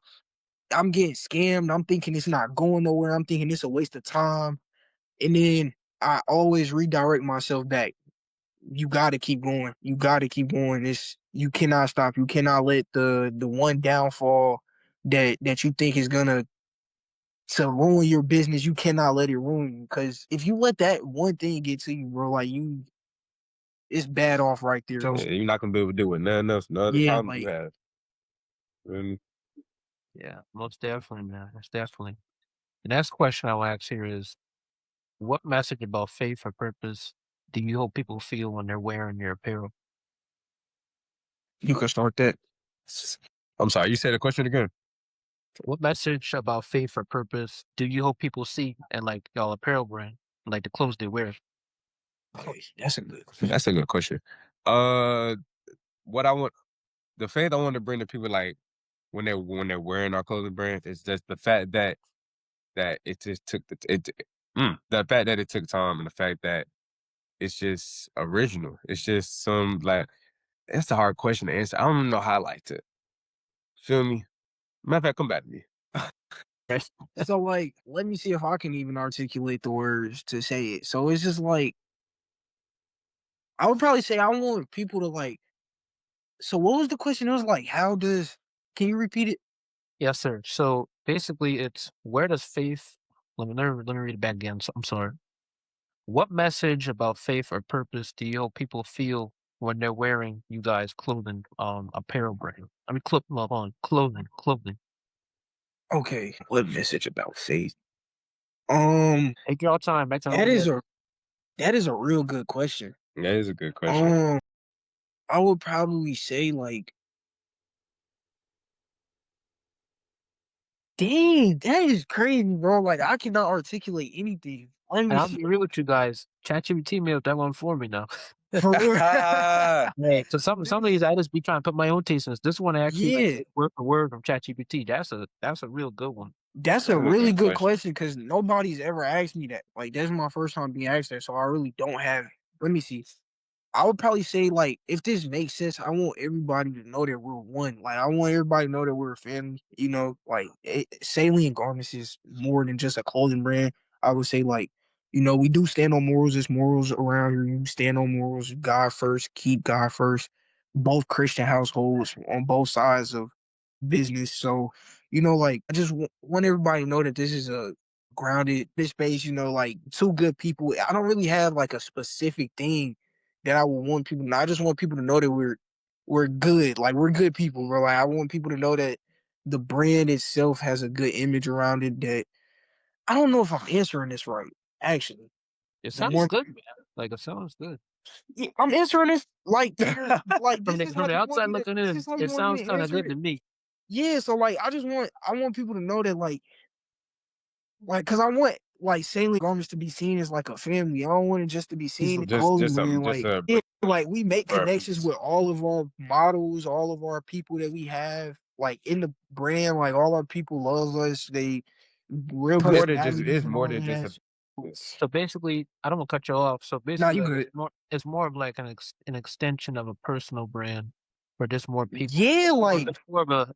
I'm getting scammed. I'm thinking it's not going nowhere. I'm thinking it's a waste of time. And then I always redirect myself back. You gotta keep going. You gotta keep going. You cannot stop. You cannot let the one downfall that you think is gonna to ruin your business. You cannot let it ruin you. Cause if you let that one thing get to you, bro, like it's bad off right there. So Yeah, you're not gonna be able to do it. Nothing else. No other yeah, problems you like have. And Yeah, most definitely, man. Most definitely. The next question I'll ask here is, what message about faith or purpose do you hope people feel when they're wearing your apparel? you can start that. I'm sorry, you said the question again. What message about faith or purpose do you hope people see and like y'all apparel brand, like the clothes they wear? Okay, that's a good. That's a good question. Uh, what I want, the faith I want to bring to people, like when they're wearing our clothing brand, is just the fact that it just took the fact that it took time, and the fact that it's just original. It's just some like it's a hard question to answer. I don't know how I like to feel me. Matter of fact, come back to me. Yes. So like, let me see if I can even articulate the words to say it. So it's just like I would probably say I want people to like. So what was the question? It was like, how does? Can you repeat it? Yes, sir. So basically, it's where does faith? Let me read it back again. So, I'm sorry. What message about faith or purpose do you hope people feel when they're wearing you guys' clothing, apparel brand? I mean, on clothing. Okay, what message about faith? Um, Take your time. Back to that is that. a that is a real good question. That is a good question. Um, I would probably say like, dang, that is crazy, bro. Like I cannot articulate anything. Let And me I'll see. be real with you guys. ChatGPT made that one for me now. For real. Yeah. So Let some me of these see. I just be trying to put my own taste in this. This one I actually like Yeah, word for word from ChatGPT. That's a real good one. that's a That's a really good good question. question because nobody's ever asked me that. Like, that's my first time being asked that, so I really don't have. Let me see. I would probably say, like, if this makes sense, I want everybody to know that we're one. Like, I want everybody to know that we're a family. Like, Salient Garments is more than just a clothing brand. I would say, like, we do stand on morals. There's morals around here. You stand on morals. God first. Keep God first. Both Christian households on both sides of business. So, like, I just want everybody to know that this is grounded this space, like two good people. I don't really have like a specific thing that I would want people to know. I just want people to know that we're good. Like we're good people, bro. Like I want people to know that the brand itself has a good image around it. That I don't know if I'm answering this right, actually. It The sounds more good, man. Like, it sounds good. yeah, I'm answering this like like From this the is from how the you want outside me to looking this in, is how you it want me sounds to kinda answer good it. to me. Yeah, so like I want people to know that like, cause I want like Sailor Garments to be seen as like a family. I don't want it just to be Just seen as clothing brand. just Like, a yeah, like we make connections preference. with all of our models, all of our people that we have, like in the brand. Like all our people love us. They real personalities It's and more all than of just that. a business. So basically, I don't wanna cut you off. So Nah, basically, you like, good. it's more of like an extension of a personal brand for just more people. Yeah, like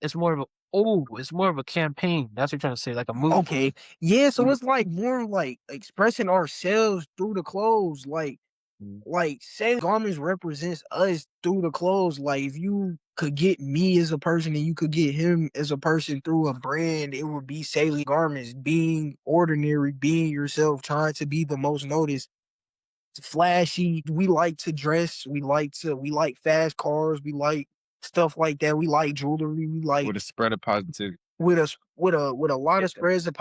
It's more of a campaign. That's what you're trying to say, like a movement. okay, yeah. So it's like more like expressing ourselves through the clothes, like. Mm. Like Sailor Garments represents us through the clothes. Like if you could get me as a person and you could get him as a person through a brand, it would be Sailor Garments, being ordinary, being yourself, trying to be the most noticed, flashy. We like to dress, we like fast cars, we like stuff like that. We like jewelry, we like With a spread of positivity. with a lot Get of that. spreads of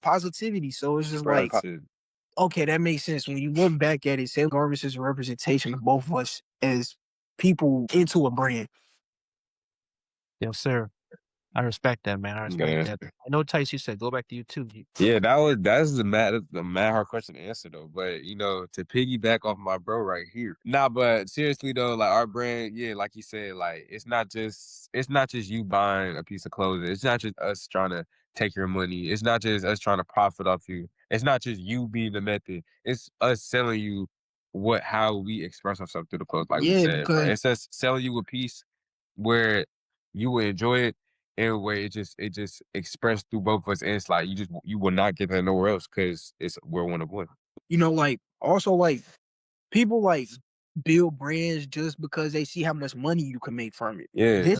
positivity. So it's just Spread of like positivity. okay, that makes sense. When you look back at it, Sam Garvis is a representation of both of us as people into a brand. Yes, sir. I respect that, man. I Good respect that. answer. I know, Tice, you said go back to you too. Yeah, that's the mad hard question to answer though. But to piggyback off my bro right here. Nah, but seriously though, like our brand, yeah, like you said, like it's not just you buying a piece of clothing. It's not just us trying to take your money. It's not just us trying to profit off you. It's not just you being the method. It's us selling you how we express ourselves through the clothes, like we Yeah, said, bro. because It's us selling you a piece where you will enjoy it in a way it just expressed through both of us, and it's like you will not get that nowhere else because we're one of one. like also like people like build brands just because they see how much money you can make from it. Yeah, This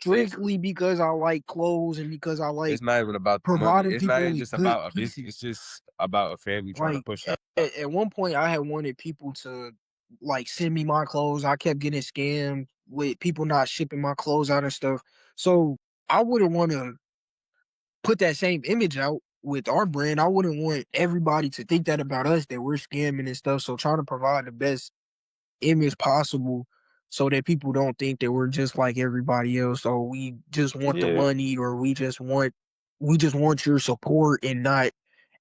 strictly because I like clothes and because I like it's not even about the money. providing It's not people even with just good about a business. It's pieces. just about a family trying to Like push out. at one point, I had wanted people to like send me my clothes. I kept getting scammed with people not shipping my clothes out and stuff. So I wouldn't want to put that same image out with our brand. I wouldn't want everybody to think that about us that we're scamming and stuff. So trying to provide the best image possible so that people don't think that we're just like everybody else or we just want the Yeah, money or we just want your support and not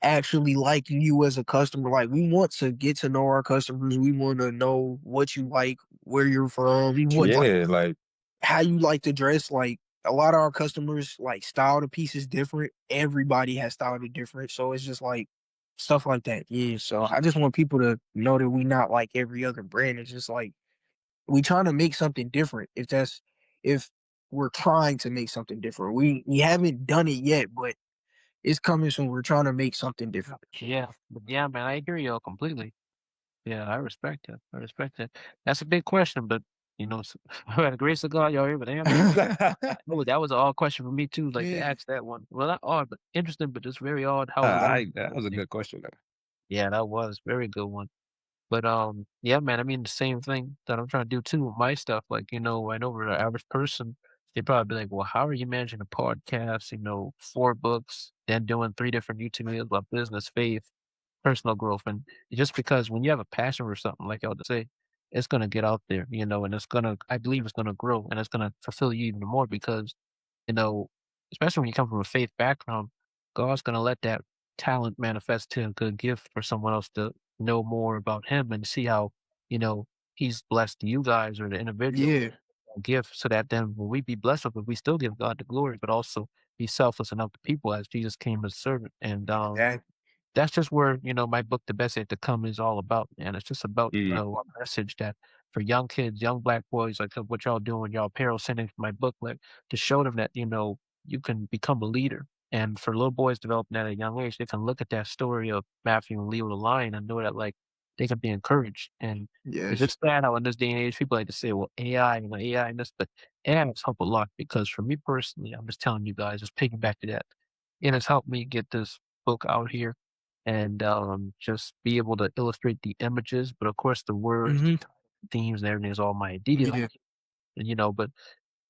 actually liking you as a customer. Like we want to get to know our customers. We want to know what you like, where you're from, what like yeah, like how you like to dress. Like a lot of our customers like style the pieces different. Everybody has styled it different. So it's just like stuff like that. Yeah. So I just want people to know that we not like every other brand. It's just like we trying to make something different. If we're trying to make something different. We haven't done it yet, but it's coming soon. We're trying to make something different. Yeah, but yeah, man, I agree, yo, completely. Yeah, I respect it. I respect it. That's a big question, but by the grace of God, y'all able to answer it. That was an odd question for me too, like to Yeah. ask that one. Well, not odd, but interesting, but just very odd how it went. that was a good question though. Yeah, that was very good one. But yeah, man, I mean the same thing that I'm trying to do too with my stuff. Like, I know for the average person, they'd probably be like, well, how are you managing a podcast, 4 books, then doing 3 different YouTube videos about business, faith, personal growth? And just because when you have a passion for something, like y'all just say, it's gonna get out there, and I believe it's gonna grow and it's gonna fulfill you even more because you know, especially when you come from a faith background, God's gonna let that talent manifest to a good gift for someone else to know more about Him and see how, He's blessed you guys or the individual Yeah. gift, so that then when we be blessed with it, we still give God the glory, but also be selfless enough to people as Jesus came as a servant. And Exactly. that's just where, my book, The Best Yet to Come, is all about, man. It's just about, Mm. a message that for young kids, young black boys, like what y'all doing, y'all apparel sending my book, like to show them that, you can become a leader. And for little boys developing at a young age, they can look at that story of Matthew and Leo the lion and know that like they can be encouraged. And it's Yes. just sad how in this day and age people like to say, well, AI and AI and this, but AI has helped a lot because for me personally, I'm just telling you guys, just picking back to that, it has helped me get this book out here and just be able to illustrate the images. But of course, the words, the Mhm. themes, and everything is all my idea. Yeah. And, but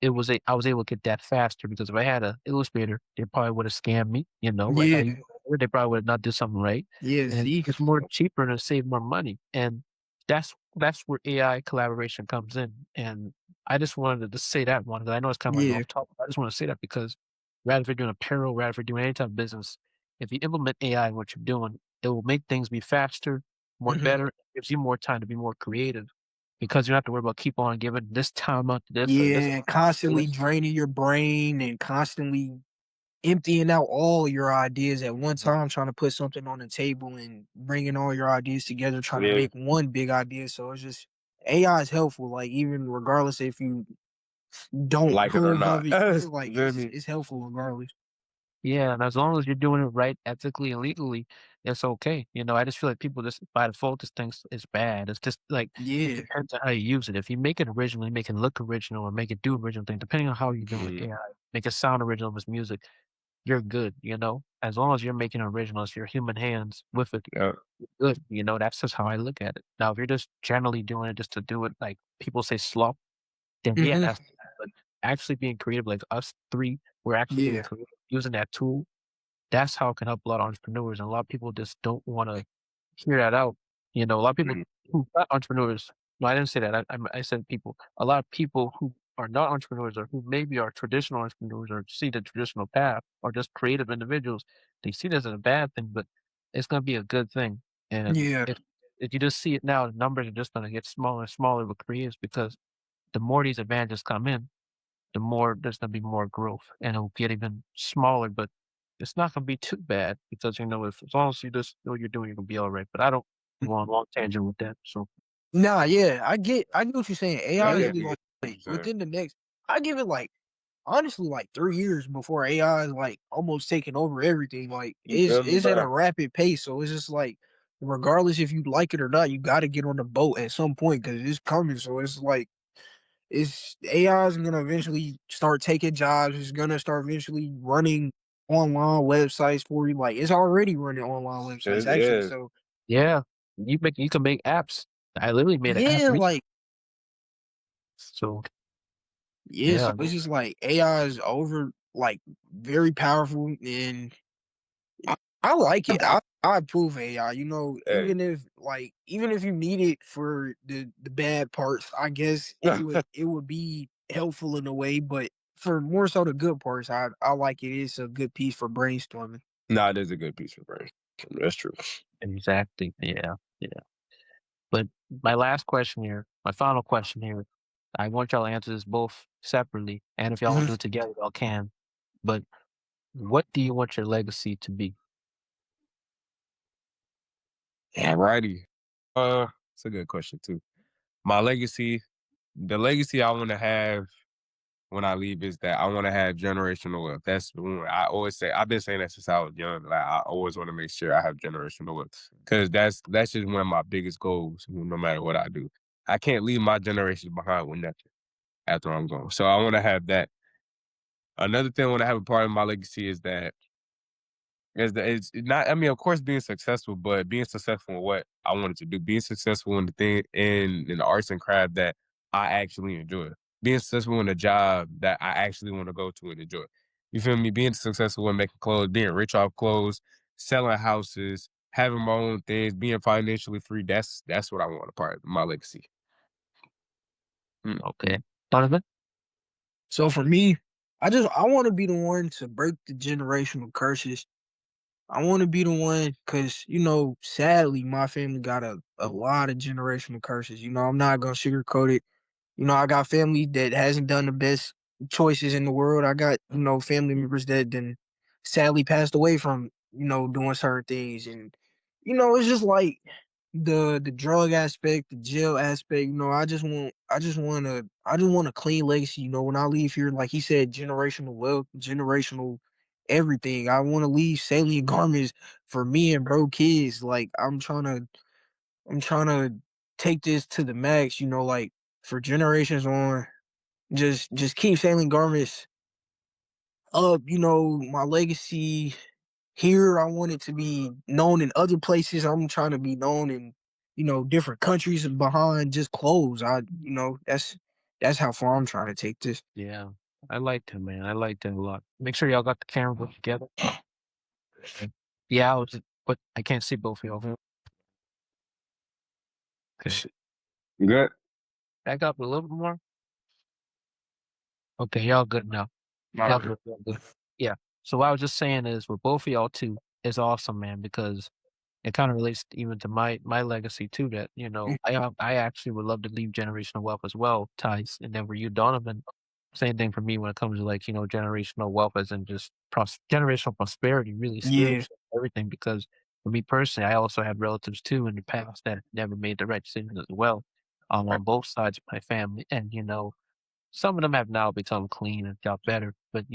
I was able to get that faster because if I had a illustrator, they probably would have scammed me, like how Yeah. you they probably would have not did something right, Yeah, and see? it's more cheaper to save more money, and that's where AI collaboration comes in, and I just wanted to say that one, 'cause I know it's kinda like Yeah. off topic, I just wanna say that because rather if you're doing apparel, rather if you're doing any type of business, if you implement AI in what you're doing, it will make things be faster, more Mhm. better, gives you more time to be more creative because you don't have to worry about keep on giving this time out to this or this Yeah, to constantly this. draining your brain and constantly emptying out all your ideas at one time, trying to put something on the table and bringing all your ideas together, trying to Yeah, make one big idea. So it's just AI is helpful, like even regardless if you don't like it or approve not. of it, You yeah, like feel me? it's helpful regardless. Yeah, and as long as you're doing it right, ethically and legally, it's okay. I just feel like people just by default just thinks it's bad. It's just like it Yeah. depends on how you use it. If you make it originally, make it look original or make it do original things, depending on how you're doing with Mhm. AI, make it sound original with music, you're good. As long as you're making it original, it's your human hands with it, Yeah. you're good. That's just how I look at it. Now, if you're just generally doing it just to do it, like people say slop, then yeah, Hmm. that's but actually being creative, like us three, we're actually being Yeah. creative using that tool that's how it can help a lot of entrepreneurs, and a lot of people just don't wanna hear that out. A lot of people Mhm. who not entrepreneurs no, I didn't say that, I said people. A lot of people who are not entrepreneurs or who maybe are traditional entrepreneurs or see the traditional path or just creative individuals, they see this as a bad thing, but it's gonna be a good thing, and Yeah. if you just see it now, the numbers are just gonna get smaller and smaller with creatives because the more these advantages come in, the more there's gonna be more growth and it'll get even smaller, but it's not gonna be too bad because if as long as you just know what you're doing, you're gonna be all right. But I don't go on a long tangent with that. So Nah, yeah, I get what you're saying. Yeah, AI I is get really you. like Saying. within the next I give it like honestly like 3 years before AI is like almost taking over everything. Like You feel me, it's at a bro? rapid pace. So it's just like regardless if you like it or not, you gotta get on the boat at some point because it's coming. So it's like it's AI is gonna eventually start taking jobs. It's gonna start eventually running online websites for you. Like it's already running online websites actually. Yeah. So yeah, you can make apps. I literally made an app yeah, recently. like So yeah, so yeah, it's just like AI is over like very powerful and I, I like it. I approve AI. Hey. Even if you need it for the bad parts, I guess it would be helpful in a way, but for more so the good parts, I like it. It's a good piece for brainstorming. Nah, it is a good piece of brain. That's true. exactly. Yeah, yeah. But my last question here, my final question here, I want y'all to answer this both separately, and if y'all want to do Mhm. it together, y'all can. But what do you want your legacy to be? Alrighty. It's a good question too. My legacy, the legacy I want to have when I leave is that I want to have generational wealth. That's the one I always say. I've been saying that since I was young. Like I always want to make sure I have generational wealth because that's just one of my biggest goals. No matter what I do, I can't leave my generation behind with nothing after I'm gone. So I want to have that. Another thing I want to have a part of my legacy is that it's not. I mean, of course, being successful, but being successful in what I wanted to do, being successful in the thing in the arts and craft that I actually enjoy, being successful in a job that I actually want to go to and enjoy. You feel me? Being successful in making clothes, being rich off clothes, selling houses, having my own things, being financially free. That's what I want a part of my legacy. Mm. Okay. Donovan? So for me, I want to be the one to break the generational curses. I want to be the one because sadly, my family got a lot of generational curses. I'm not gonna sugarcoat it. I got family that hasn't done the best choices in the world. I got, family members that then sadly passed away from, doing certain things. And, it's just like the drug aspect, the jail aspect, I just want a clean legacy, when I leave here, like he said, generational wealth, generational everything. I want to leave salient garments for me and bro kids. Like I'm trying to take this to the max, like for generations on. Just keep selling garments up, my legacy. here. I want it to be known in other places. I'm trying to be known in, different countries behind just clothes. That's how far I'm trying to take this. Yeah. I like that, man. I like that a lot. Make sure y'all got the camera put together. Okay. Yeah, but I can't see both of y'all. Okay. Good. Back up a little bit more. Okay, y'all good now. Y'all Alright. good, y'all good. Yeah. So what I was just saying is with both of y'all too is awesome, man, because it kind of relates even to my legacy too. That I actually would love to leave generational wealth as well, ties. And then for you, Donovan, same thing for me when it comes to like generational wealth as in just generational prosperity, really Yeah. spiritual everything. Because for me personally, I also had relatives too in the past that never made the right decisions as well, Right. on both sides of my family, and some of them have now become clean and got better, but,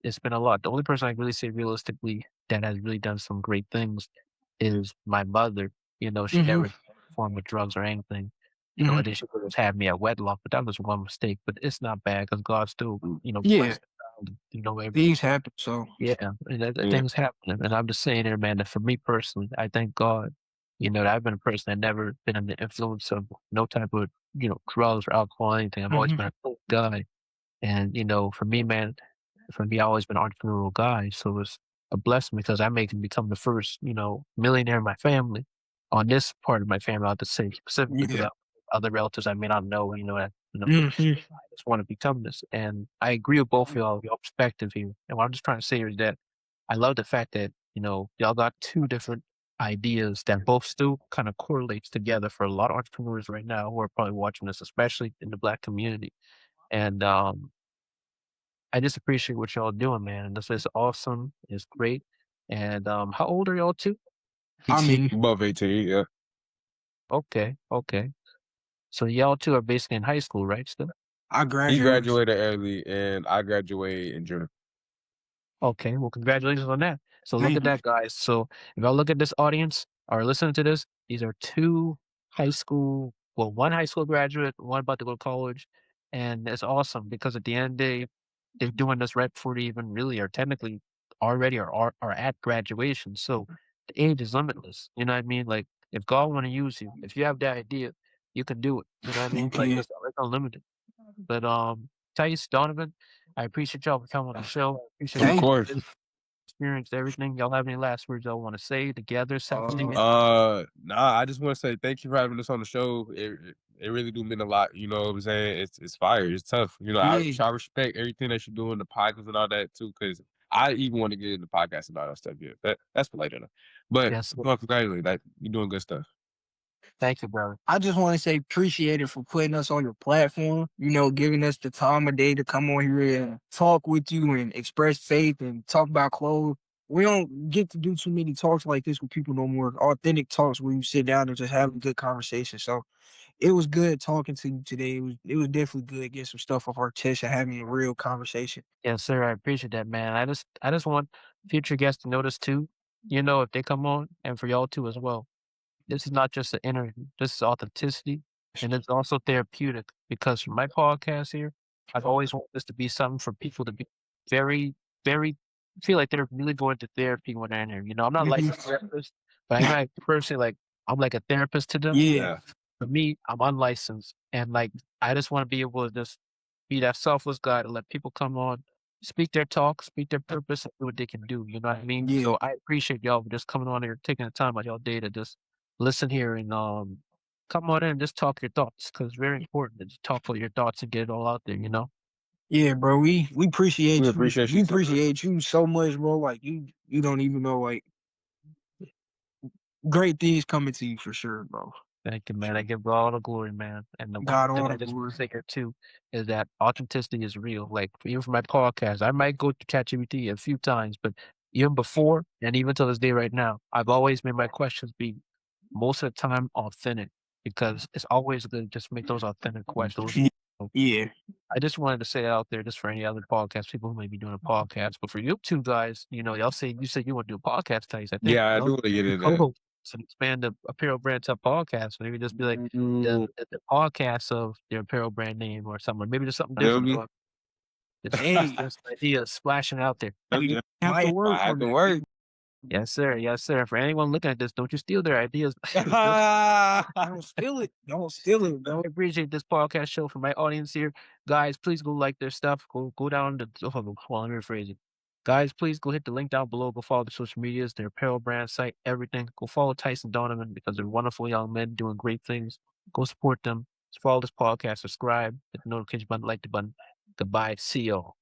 it's been a lot. The only person I can really say realistically that has really done some great things is my mother. She Mhm. never formed with drugs or anything. Mhm. And then she almost had me at wedlock, but that was one mistake. But it's not bad because God still, Yeah. blessed the child, everything. Things happen. So Yeah, and Yeah. things happen, and I'm just saying here, man, that for me personally, I thank God, that I've been a person that never been under the influence of no type of, drugs or alcohol or anything. I've always mhm. been a cool guy. And, for me, man, for me, I always been an entrepreneurial guy. So it's a blessing because I make him become the first, millionaire in my family on this part of my family. I'll just say specifically because Yeah. other relatives I may not know, but Mhm. I just want to become this. And I agree with both of y'all, your perspective here. And what I'm just trying to say here is that I love the fact that, y'all got two different ideas that both still kind of correlates together for a lot of entrepreneurs right now who are probably watching this, especially in the Black community. And I just appreciate what y'all doing, man. And this is awesome. It's great. And how old are y'all too? I 18, mean, above 18, yeah. Okay, okay. So y'all two are basically in high school, right? Still? I He graduated. graduated early, and I graduated in June. Okay, well, congratulations on that. So look Thank at you. that, guys. So if y'all look at this audience or listening to this, these are two one high school graduate, one about to go to college. And it's awesome because at the end of the day, they're doing this right before they even really are technically already are at graduation. So the age is limitless. You know what I mean? Like if God want to use you, if you have that idea, you can do it. You know what I mean? Thank Like you. it's unlimited. But Tice, Donovan, I appreciate y'all for coming on the show. I appreciate Of y'all Thank you. course. experienced everything. Y'all have any last words y'all want to say together, separately? Nah, I just want to say thank you for having us on the show. It really do mean a lot. You know what I'm saying? It's fire. It's tough. Yeah. I respect everything that you're doing, the podcast and all that too, because I even want to get into podcasts and all that stuff. Yeah, that's for later. Though. But Yes. well, congratulations, like you're doing good stuff. Thank you, brother. I just want to say appreciate it for putting us on your platform, giving us the time of day to come on here and talk with you and express faith and talk about clothes. We don't get to do too many talks like this with people no more. Authentic talks where you sit down and just have a good conversation. So it was good talking to you today. It was definitely good getting some stuff off our chest and having a real conversation. Yes, sir. I appreciate that, man. I just want future guests to notice too. If they come on, and for y'all too as well. This is not just an interview. This is authenticity, and it's also therapeutic because for my podcast here, I've always wanted this to be something for people to be very, very feel like they're really going to therapy when they're in here. I'm not a Mhm. licensed therapist, but I might personally I'm like a therapist to them. Yeah, Yeah. For me, I'm unlicensed, and like I just want to be able to just be that selfless guy to let people come on, speak their talk, speak their purpose, and do what they can do. You know what I mean? yeah, So I appreciate y'all for just coming on here, taking the time out of y'all day to just listen here and come on in and just talk your thoughts because it's very important to just talk all your thoughts and get it all out there. yeah, bro. We We appreciate you. appreciate We you too. appreciate you so much, bro. Like you don't even know, like, great things coming to you for sure, bro. Thank you, man. I give God all the glory, man. And the one God thing all I the just want glory. to say here too is that authenticity is real. Like even for my podcast, I might go to ChatGPT a few times, but even before and even to this day right now, I've always made my questions be most of the time authentic because it's always good to just make those authentic questions. So Yeah, I just wanted to say that out there just for any other podcast people who may be doing a podcast. But for you two guys, you said you want to do a podcast, Tice. I think Yeah, I do y'all want to get be in that. co-hosts and expand the apparel brand to a podcast. Maybe just be like You the podcast of their apparel brand name or something. Maybe just something feel different. me? Or just hey, ideas splashing out there. we Okay. have to I work have on to that. work. Yes, sir. Yes, sir. For anyone looking at this, don't you steal their ideas. Don't Don't steal it. Don't steal it, bro. I appreciate this podcast show for my audience here. Guys, please go like their stuff. Go down to hold on, let me rephrase it. Guys, please go hit the link down below. Go follow the social medias, their apparel brand site, everything. Go follow Tyson Donovan because they're wonderful young men doing great things. Go support them. Follow this podcast, subscribe, hit the notification button, like the button. Goodbye. See y'all.